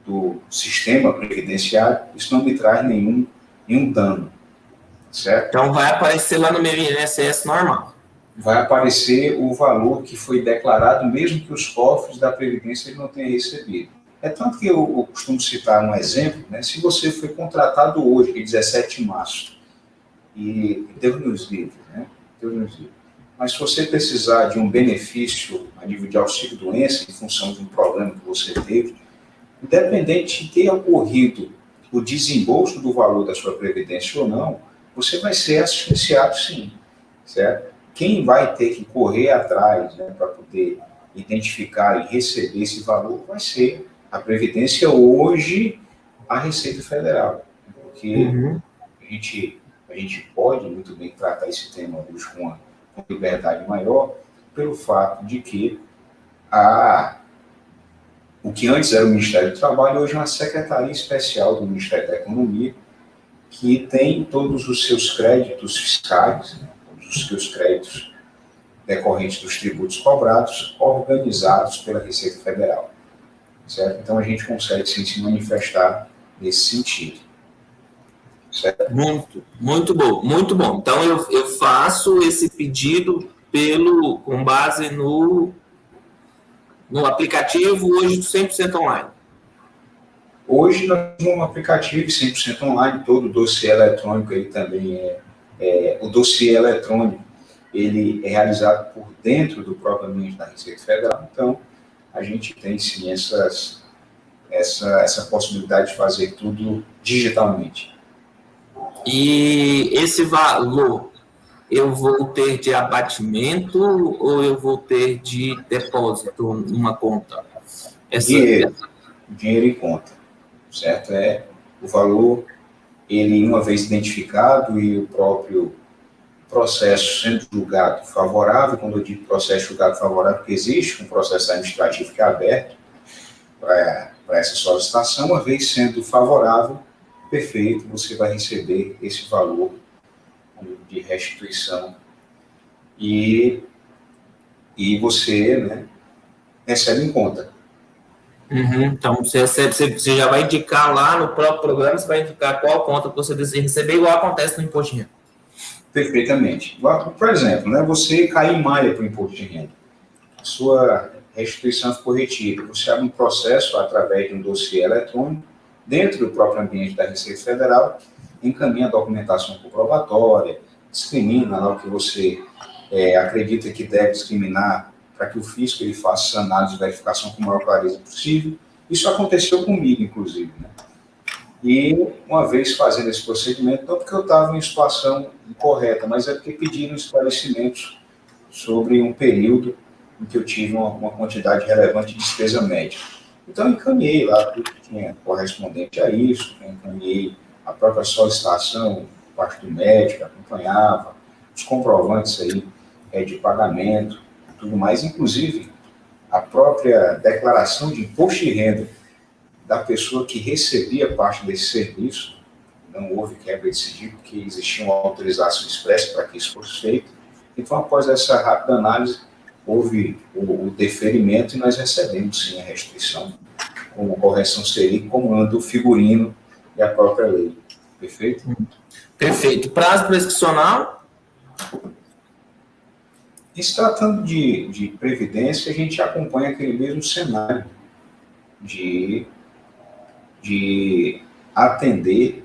do sistema previdenciário, isso não me traz nenhum dano, certo? Então, vai aparecer lá no meu INSS normal. Vai aparecer o valor que foi declarado, mesmo que os cofres da Previdência não tenham recebido. É tanto que eu costumo citar um exemplo, né? Se você foi contratado hoje, 17 de março, e Deus nos livre, né? Deus nos livre. Mas se você precisar de um benefício a nível de auxílio-doença, em função de um problema que você teve, independente de ter ocorrido o desembolso do valor da sua previdência ou não, você vai ser assistenciado sim, certo? Quem vai ter que correr atrás, né, para poder identificar e receber esse valor vai ser a Previdência, hoje a Receita Federal, porque a gente pode muito bem tratar esse tema hoje com uma liberdade maior, pelo fato de que o que antes era o Ministério do Trabalho, hoje é uma secretaria especial do Ministério da Economia, que tem todos os seus créditos fiscais, né, todos os seus créditos decorrentes dos tributos cobrados, organizados pela Receita Federal. Certo? Então, a gente consegue sim se manifestar nesse sentido. Certo? Muito bom, muito bom. Então, eu faço esse pedido com base no aplicativo hoje do 100% online. Hoje nós temos um aplicativo 100% online, todo o dossiê eletrônico ele também o dossiê eletrônico ele é realizado por dentro do próprio ambiente da Receita Federal, então a gente tem sim essa possibilidade de fazer tudo digitalmente. E esse valor, eu vou ter de abatimento ou eu vou ter de depósito numa conta? Dinheiro em conta, certo? O valor, ele uma vez identificado e o próprio processo sendo julgado favorável, quando eu digo processo julgado favorável, porque existe um processo administrativo que é aberto para essa solicitação, uma vez sendo favorável, perfeito, você vai receber esse valor de restituição e você, né, recebe em conta. Então, você já vai indicar lá no próprio programa, você vai indicar qual conta que você deseja receber, igual acontece no imposto de renda. Perfeitamente. Por exemplo, né, você cai em malha para o imposto de renda. A sua restituição ficou retida. Você abre um processo através de um dossiê eletrônico, dentro do próprio ambiente da Receita Federal, encaminha a documentação comprobatória, discrimina lá o que você acredita que deve discriminar, para que o fisco ele faça essa análise de verificação com a maior clareza possível. Isso aconteceu comigo, inclusive, né? E, uma vez fazendo esse procedimento, não porque eu estava em situação incorreta, mas é porque pediram esclarecimentos sobre um período em que eu tive uma quantidade relevante de despesa médica. Então, eu encaminhei lá tudo que tinha correspondente a isso, encaminhei a própria solicitação, parte do médico, acompanhava, os comprovantes aí de pagamento, tudo mais, inclusive a própria declaração de imposto de renda da pessoa que recebia parte desse serviço. Não houve quebra de sigilo, porque existia uma autorização expressa para que isso fosse feito. Então, após essa rápida análise, houve o deferimento e nós recebemos, sim, a restituição, como correção seria, como anda o figurino e a própria lei. Perfeito? Perfeito. Prazo prescricional? E se tratando de previdência, a gente acompanha aquele mesmo cenário de atender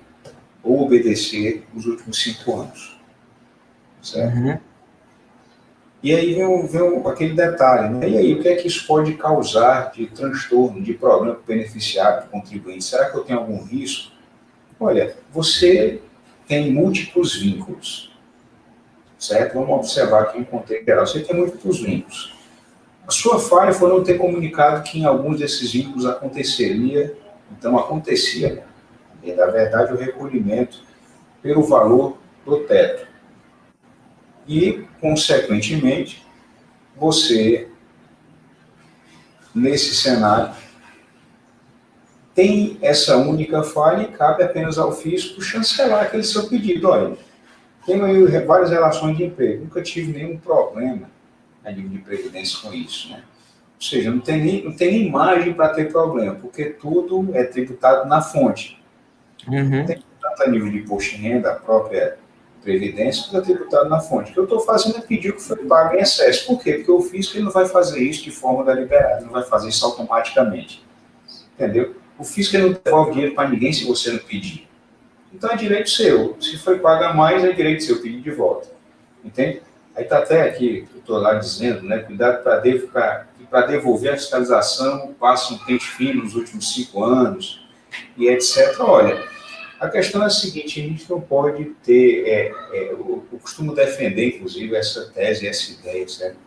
ou obedecer os últimos 5 anos, certo? Uhum. E aí vem aquele detalhe, né? E aí, o que é que isso pode causar de transtorno, de problema para o beneficiário, para o contribuinte? Será que eu tenho algum risco? Olha, você tem múltiplos vínculos, certo? Vamos observar aqui um contexto geral. Você tem múltiplos vínculos. A sua falha foi não ter comunicado que em alguns desses vínculos aconteceria, então acontecia, e, na verdade, o recolhimento pelo valor do teto. E, consequentemente, você, nesse cenário, tem essa única falha e cabe apenas ao fisco chancelar aquele seu pedido. Olha, tenho aí várias relações de emprego, nunca tive nenhum problema a nível de previdência com isso, né? Ou seja, não tem nem margem para ter problema, porque tudo é tributado na fonte. Uhum. Tem tanto a nível de imposto de renda, a própria previdência, tudo é tributado na fonte. O que eu estou fazendo é pedir que foi pago em excesso. Por quê? Porque o fisco ele não vai fazer isso de forma deliberada, ele não vai fazer isso automaticamente. Entendeu? O fisco ele não devolve dinheiro para ninguém se você não pedir. Então é direito seu. Se foi pago a mais, é direito seu pedir de volta. Entende? Aí está até aqui, eu estou lá dizendo, né, cuidado para devolver a fiscalização, passa um pente fino nos últimos 5 anos, e etc. Olha, a questão é a seguinte, a gente não pode ter, eu costumo defender, inclusive, essa tese, essa ideia, certo?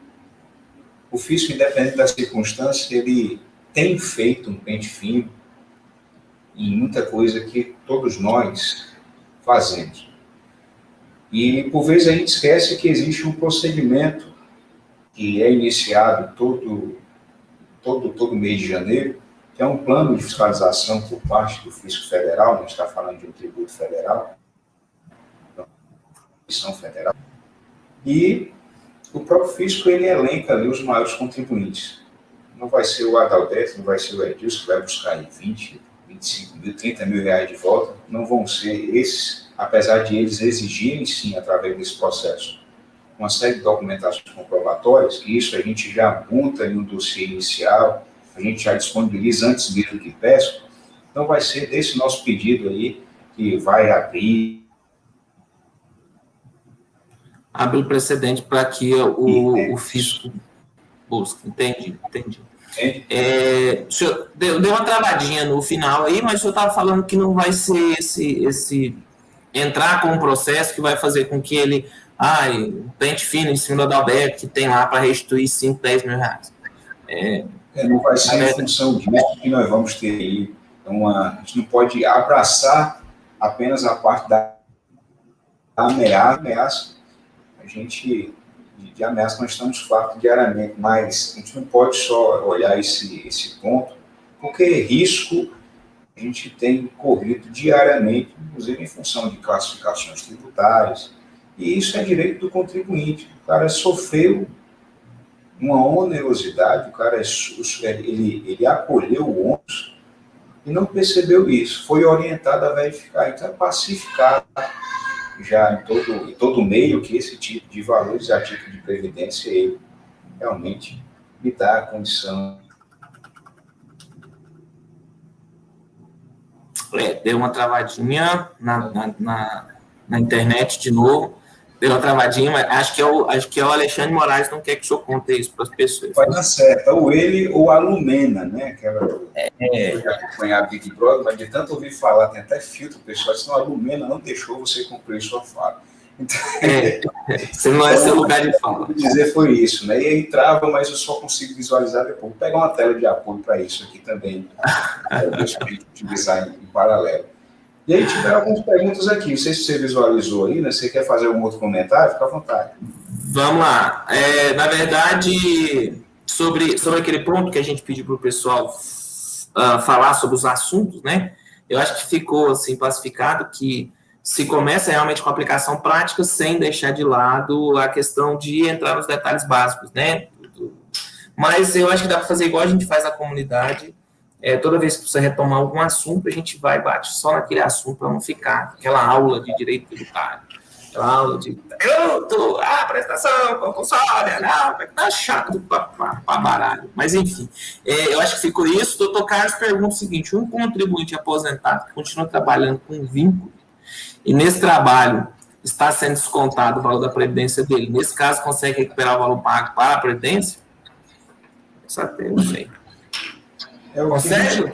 O fisco, independente da circunstância, ele tem feito um pente fino em muita coisa que todos nós fazemos. E, por vezes, a gente esquece que existe um procedimento que é iniciado todo mês de janeiro, que é um plano de fiscalização por parte do Fisco Federal, a gente está falando de um tributo federal, uma Constituição Federal, e o próprio Fisco ele elenca ali os maiores contribuintes. Não vai ser o Adalberto, não vai ser o Edilson, que vai buscar aí 20, 25 mil, 30 mil reais de volta, não vão ser esses, apesar de eles exigirem, sim, através desse processo, uma série de documentações comprobatórias, que isso a gente já monta em um dossiê inicial, a gente já disponibiliza antes mesmo que peça, então vai ser desse nosso pedido aí que vai abrir. Abre o precedente para que o fisco busque. Entendi. O senhor deu uma travadinha no final aí, mas o senhor estava falando que não vai ser esse entrar com um processo que vai fazer com que ele pente fino em cima do Adalberto, que tem lá para restituir 5, 10 mil reais. Não vai ser em função disso que nós vamos ter aí. A gente não pode abraçar apenas a parte da ameaça. A gente, de ameaça, nós estamos fartos diariamente, mas a gente não pode só olhar esse ponto, porque risco a gente tem corrido diariamente, inclusive em função de classificações tributárias, e isso é direito do contribuinte. O cara sofreu uma onerosidade, o cara ele acolheu o ônus e não percebeu isso, foi orientado a verificar, então é pacificar já em todo meio que esse tipo de valores a título de previdência ele realmente me dá a condição. Deu uma travadinha na internet de novo. Deu uma travadinha, mas acho que é o Alexandre Moraes não quer que o senhor conte isso para as pessoas. Vai dar certo, ou ele ou a Lumena, né? Aquela que acompanhar a Big Brother, mas de tanto ouvir falar, tem até filtro, pessoal, senão a Lumena não deixou você concluir sua fala. Então, você não é seu lugar de fala. Dizer foi isso, né? E aí trava, mas eu só consigo visualizar depois. Vou pegar uma tela de apoio para isso aqui também, deixa eu utilizar em paralelo. E aí tiveram algumas perguntas aqui, não sei se você visualizou aí, né? Você quer fazer algum outro comentário? Fica à vontade. Vamos lá. Na verdade, sobre aquele ponto que a gente pediu para o pessoal falar sobre os assuntos, né? Eu acho que ficou assim classificado que se começa realmente com a aplicação prática sem deixar de lado a questão de entrar nos detalhes básicos, né? Mas eu acho que dá para fazer igual a gente faz na comunidade. Toda vez que você retomar algum assunto, a gente vai e bate só naquele assunto para não ficar aquela aula de direito tributário. aquela aula de tributo, prestação, compulsória, não, tá chato para baralho. Mas, enfim, eu acho que ficou isso. Doutor Carlos pergunta o seguinte: um contribuinte aposentado que continua trabalhando com vínculo e nesse trabalho está sendo descontado o valor da previdência dele, nesse caso, consegue recuperar o valor pago para a previdência? Isso até eu sei. Consegue?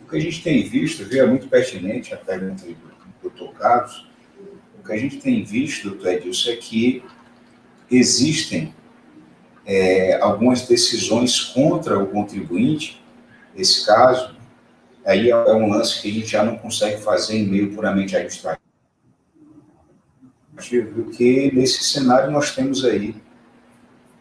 O que a gente tem visto, viu, é muito pertinente a pergunta do doutor Carlos. O que a gente tem visto, doutor Edilson, é que existem algumas decisões contra o contribuinte, nesse caso, aí é um lance que a gente já não consegue fazer em meio puramente administrativo, porque nesse cenário nós temos aí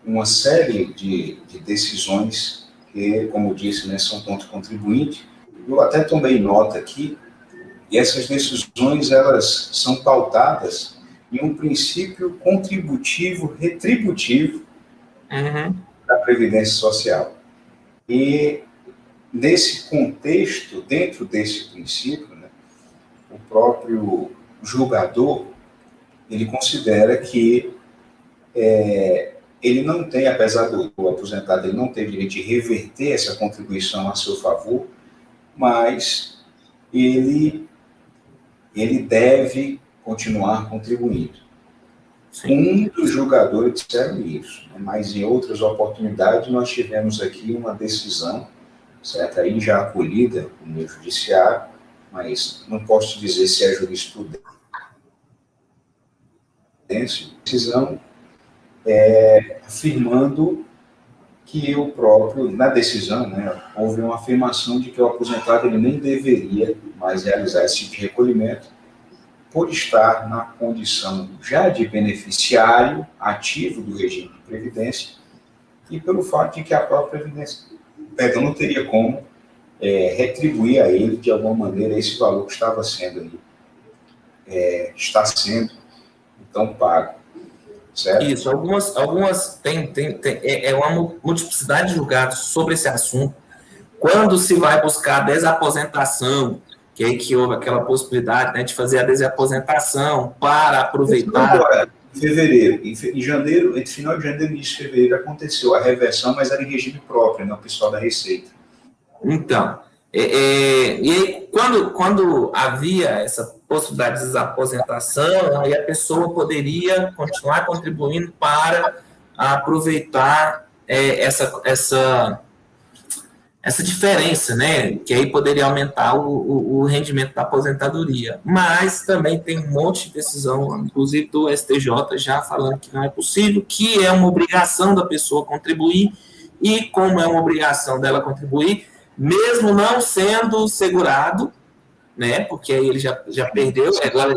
uma série de decisões que, como eu disse, né, são contra o contribuinte. Eu até tomei nota aqui, e essas decisões elas são pautadas em um princípio contributivo, retributivo da Previdência Social. E nesse contexto, dentro desse princípio, né, o próprio julgador, ele considera que ele não tem, apesar do aposentado, ele não ter direito de reverter essa contribuição a seu favor, mas ele deve continuar contribuindo. Sim. Um dos julgadores disseram isso, né? Mas em outras oportunidades nós tivemos aqui uma decisão, certo? Aí já acolhida no meio judiciário, mas não posso dizer se é jurisprudência, decisão afirmando que o próprio, na decisão, né, houve uma afirmação de que o aposentado ele nem deveria mais realizar esse tipo de recolhimento por estar na condição já de beneficiário ativo do regime de previdência e pelo fato de que a própria previdência não teria como retribuir a ele de alguma maneira esse valor que estava sendo está sendo então pago. Certo? Isso, algumas tem uma multiplicidade de julgados sobre esse assunto. Quando se vai buscar a desaposentação, que aí que houve aquela possibilidade, né, de fazer a desaposentação para aproveitar. Agora, em fevereiro, em janeiro, entre final de janeiro e início de fevereiro, aconteceu a reversão, mas era em regime próprio, não o pessoal da Receita. Então, e aí, quando havia essa possibilidade de desaposentação, aí a pessoa poderia continuar contribuindo para aproveitar essa diferença, né? Que aí poderia aumentar o rendimento da aposentadoria. Mas também tem um monte de decisão, inclusive do STJ, já falando que não é possível, que é uma obrigação da pessoa contribuir, e como é uma obrigação dela contribuir, mesmo não sendo segurado, né, porque aí ele já perdeu,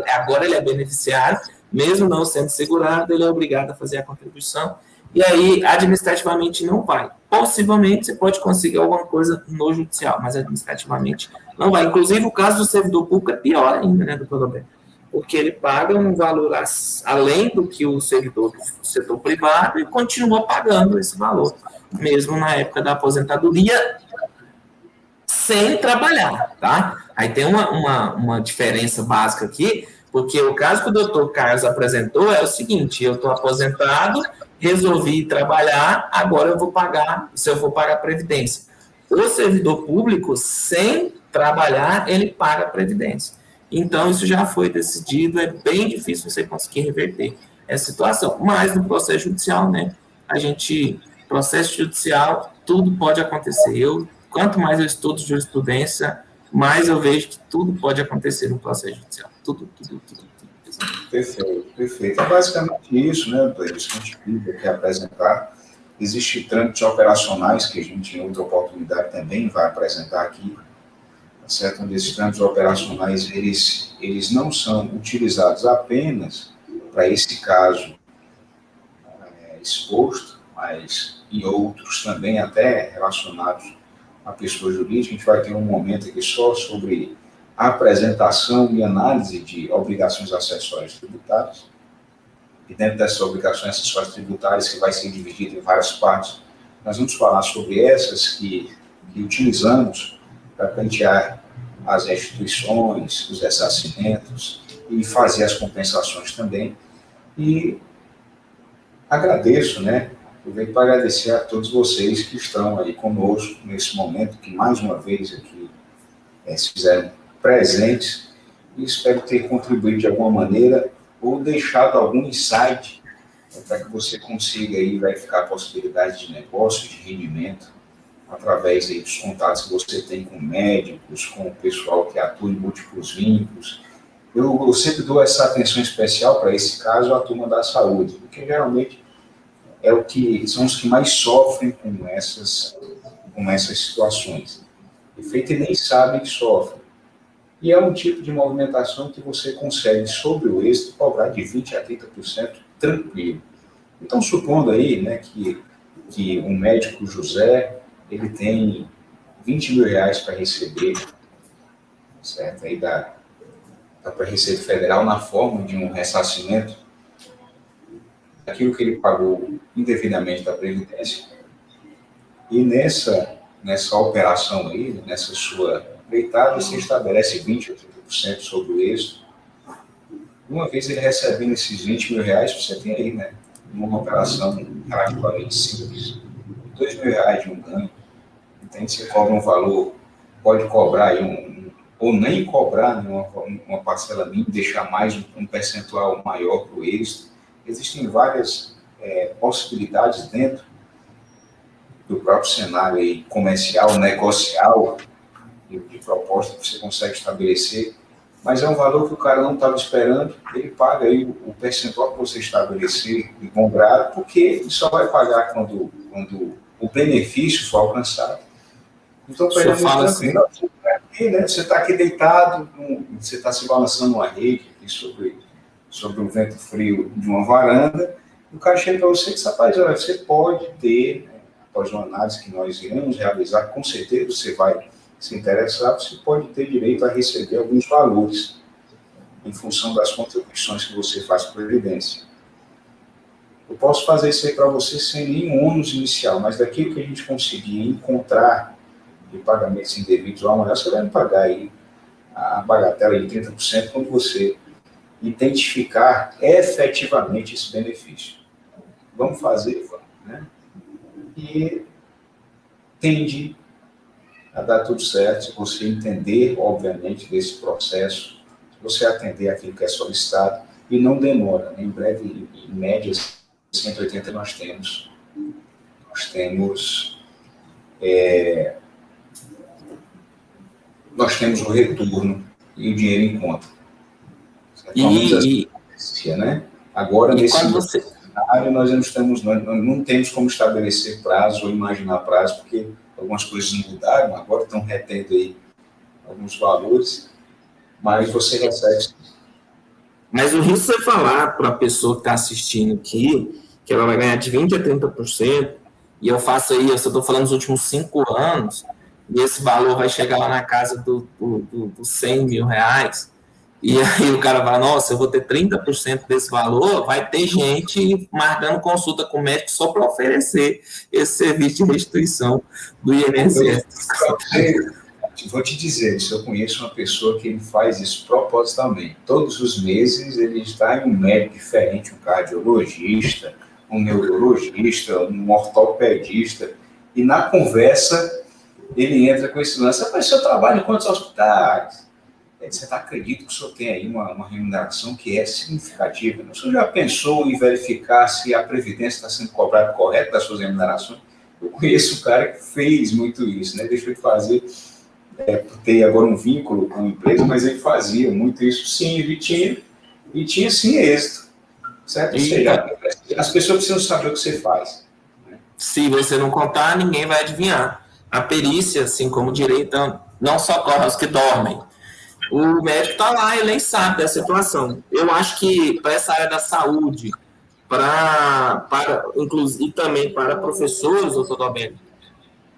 agora ele é beneficiário, mesmo não sendo segurado, ele é obrigado a fazer a contribuição, e aí administrativamente não vai. Possivelmente você pode conseguir alguma coisa no judicial, mas administrativamente não vai. Inclusive o caso do servidor público é pior ainda, né, doutor Roberto? Porque ele paga um valor além do que o servidor do setor privado e continua pagando esse valor, mesmo na época da aposentadoria, sem trabalhar, tá? Aí tem uma diferença básica aqui, porque o caso que o doutor Carlos apresentou é o seguinte: eu estou aposentado, resolvi trabalhar, agora eu vou pagar a previdência. O servidor público, sem trabalhar, ele paga a previdência. Então, isso já foi decidido, é bem difícil você conseguir reverter essa situação. Mas no processo judicial, né, processo judicial, tudo pode acontecer. Quanto mais eu estudo jurisprudência, mais eu vejo que tudo pode acontecer no processo judicial. Tudo. Perfeito. É basicamente isso, né, doutor? Isso que a gente quer apresentar. Existem trâmites operacionais que a gente, em outra oportunidade, também vai apresentar aqui, certo? Onde esses trâmites operacionais, eles não são utilizados apenas para esse caso exposto, mas em outros também, até relacionados a pessoa jurídica. A gente vai ter um momento aqui só sobre a apresentação e análise de obrigações acessórias tributárias. E dentro dessas obrigações acessórias tributárias, que vai ser dividida em várias partes, nós vamos falar sobre essas que utilizamos para plantear as restituições, os ressarcimentos e fazer as compensações também. E agradeço, né? Eu venho para agradecer a todos vocês que estão aí conosco nesse momento, que mais uma vez aqui se fizeram presentes, e espero ter contribuído de alguma maneira ou deixado algum insight para que você consiga aí verificar a possibilidade de negócio, de rendimento, através aí dos contatos que você tem com médicos, com o pessoal que atua em múltiplos vínculos. Eu sempre dou essa atenção especial para esse caso, a turma da saúde, porque geralmente são os que mais sofrem com essas situações. O efeito ele nem sabe que sofre. E é um tipo de movimentação que você consegue, sobre o êxito, cobrar de 20% a 30% tranquilo. Então, supondo aí, né, que o médico José, ele tem 20 mil reais para receber, certo? Aí da Receita Federal na forma de um ressarcimento daquilo que ele pagou indevidamente da Previdência. E nessa operação aí, nessa sua deitada, você estabelece 20% ou 30% sobre o êxito. Uma vez ele recebendo esses 20 mil reais, você tem aí, né, uma operação relativamente simples, 2 mil reais de um ganho. Então, você cobra um valor, pode cobrar aí ou nem cobrar, né, uma parcela mínima, deixar mais um percentual maior para o êxito. Existem várias possibilidades dentro do próprio cenário aí comercial, negocial, de proposta que você consegue estabelecer, mas é um valor que o cara não estava esperando, ele paga aí o percentual que você estabelecer de bom grado, porque ele só vai pagar quando o benefício for alcançado. Então, para ele é muito tranquilo. Né? Você está aqui deitado, você está se balançando numa rede aqui sobre um vento frio de uma varanda, e o cara chega para você e diz, rapaz, olha, você pode ter, né, após uma análise que nós iremos realizar, com certeza você vai se interessar, você pode ter direito a receber alguns valores em função das contribuições que você faz para a Previdência. Eu posso fazer isso aí para você sem nenhum ônus inicial, mas daquilo que a gente conseguir encontrar de pagamentos indevidos ou amanhã, você vai me pagar aí a bagatela de 30% quando você identificar efetivamente esse benefício. Vamos fazer, né? E tende a dar tudo certo se você entender, obviamente, desse processo, se você atender aquilo que é solicitado, e não demora, né? Em breve, em média, 180 nós temos o retorno e o dinheiro em conta. Né? Agora, nesse cenário, nós não temos como estabelecer prazo ou imaginar prazo, porque algumas coisas mudaram, agora estão retendo aí alguns valores, mas você recebe. Mas o risco é falar para a pessoa que está assistindo aqui, que ela vai ganhar de 20% a 30%, e eu faço aí, eu estou falando dos últimos 5 anos, e esse valor vai chegar lá na casa dos 100 mil reais, e aí o cara vai, nossa, eu vou ter 30% desse valor, vai ter gente marcando consulta com o médico só para oferecer esse serviço de restituição do INSS. Vou te dizer, se eu conheço uma pessoa que ele faz isso propositalmente. Todos os meses ele está em um médico diferente, um cardiologista, um neurologista, um ortopedista, e na conversa ele entra com esse lance, mas o senhor trabalha em quantos hospitais? Você acredita que o senhor tem aí uma remuneração que é significativa? O senhor já pensou em verificar se a Previdência está sendo cobrada correta das suas remunerações? Eu conheço um cara que fez muito isso, né? Deixou de fazer, por ter agora um vínculo com a empresa, mas ele fazia muito isso, sim, ele tinha sim êxito, certo? Ou seja, as pessoas precisam saber o que você faz. Né? Se você não contar, ninguém vai adivinhar. A perícia, assim como o direito, não socorre aos que dormem. O médico está lá, ele nem sabe da situação. Eu acho que para essa área da saúde, inclusive também para professores, doutor Dalben,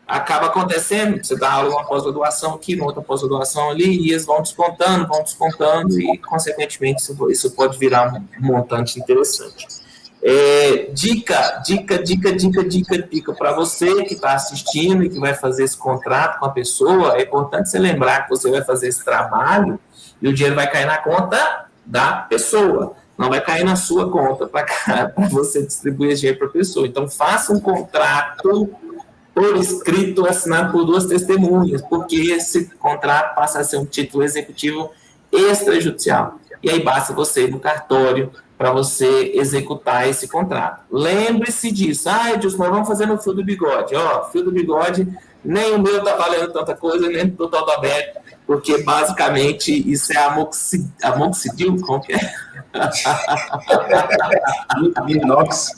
acaba acontecendo, você dá aula numa pós-graduação aqui, numa outra pós-graduação ali, e eles vão descontando, e, consequentemente, isso pode virar um montante interessante. Dica para você que está assistindo e que vai fazer esse contrato com a pessoa, é importante você lembrar que você vai fazer esse trabalho e o dinheiro vai cair na conta da pessoa. Não vai cair na sua conta para você distribuir esse dinheiro para a pessoa. Então, faça um contrato por escrito, assinado por 2 testemunhas, porque esse contrato passa a ser um título executivo extrajudicial. E aí basta você ir no cartório para você executar esse contrato. Lembre-se disso. Edilson, nós vamos fazer no fio do bigode. Fio do bigode, nem o meu está valendo tanta coisa, nem o do Adalberto, porque basicamente isso é amoxicil, como que é?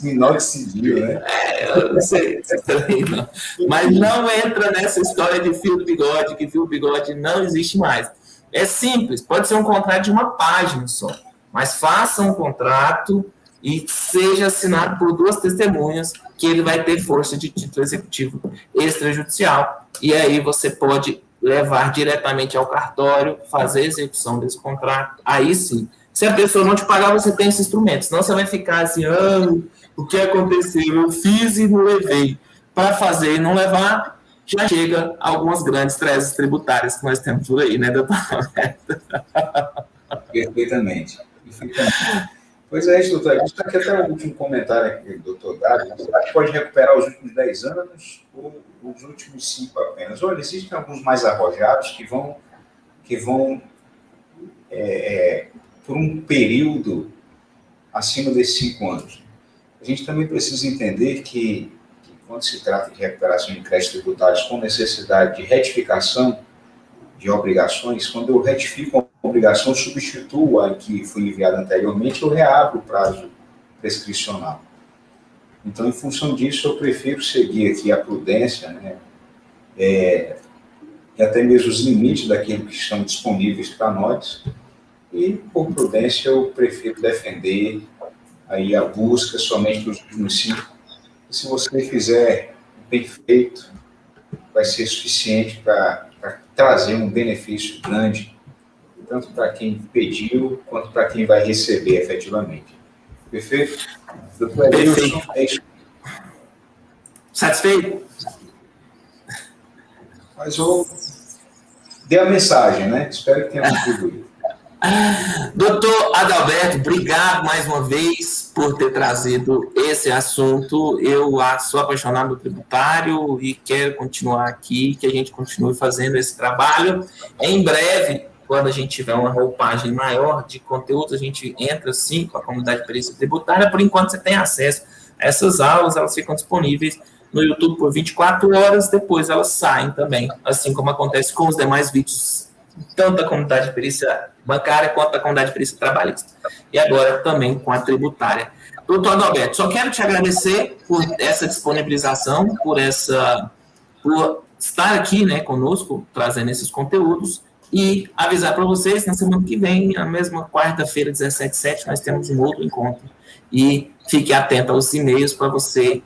Minoxidil, né? Eu não sei se também não. Mas não entra nessa história de fio do bigode, que fio do bigode não existe mais. É simples, pode ser um contrato de uma página só, mas faça um contrato e seja assinado por 2 testemunhas, que ele vai ter força de título executivo extrajudicial, e aí você pode levar diretamente ao cartório, fazer a execução desse contrato, aí sim. Se a pessoa não te pagar, você tem esse instrumento, senão você vai ficar assim, o que aconteceu? Eu fiz e não levei. Para fazer e não levar, já chega algumas grandes teses tributárias que nós temos por aí, né, doutor? Perfeitamente. Pois é isso, doutor. A gente está aqui até o último comentário aqui do doutor Dário. Você pode recuperar os últimos 10 anos ou os últimos 5 apenas. Olha, existem alguns mais arrojados que vão por um período acima desses 5 anos. A gente também precisa entender que quando se trata de recuperação de créditos tributários com necessidade de retificação de obrigações, quando eu retifico uma obrigação, eu substituo a que foi enviada anteriormente, eu reabro o prazo prescricional. Então, em função disso, eu prefiro seguir aqui a prudência, né, e até mesmo os limites daquilo que estão disponíveis para nós, e, por prudência, eu prefiro defender aí a busca somente dos últimos 5. Se você fizer bem feito, vai ser suficiente para trazer um benefício grande, tanto para quem pediu, quanto para quem vai receber efetivamente. Perfeito? Doutor Edilson, é isso. Satisfeito? Mas eu dei a mensagem, né? Espero que tenha contribuído. Doutor Adalberto, obrigado mais uma vez por ter trazido esse assunto. Eu sou apaixonado no tributário e quero continuar aqui, que a gente continue fazendo esse trabalho. Em breve, quando a gente tiver uma roupagem maior de conteúdo, a gente entra sim com a comunidade de perícia tributária. Por enquanto, você tem acesso a essas aulas, elas ficam disponíveis no YouTube por 24 horas, depois elas saem também, assim como acontece com os demais vídeos, tanto da comunidade de perícia bancária quanto da comunidade de perícia trabalhista. E agora também com a tributária. Doutor Adalberto, só quero te agradecer por essa disponibilização, por estar aqui, né, conosco, trazendo esses conteúdos, e avisar para vocês, na semana que vem, na mesma quarta-feira, 17h07, nós temos um outro encontro. E fique atento aos e-mails para você,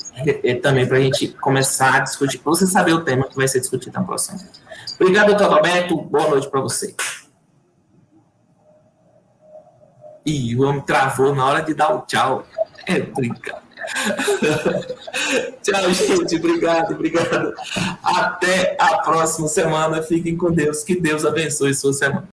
também para a gente começar a discutir, para você saber o tema que vai ser discutido na próxima. Obrigado, doutor Adalberto. Boa noite para você. Ih, o homem travou na hora de dar o tchau. É brincadeira. Tchau, gente. Obrigado. Até a próxima semana. Fiquem com Deus. Que Deus abençoe sua semana.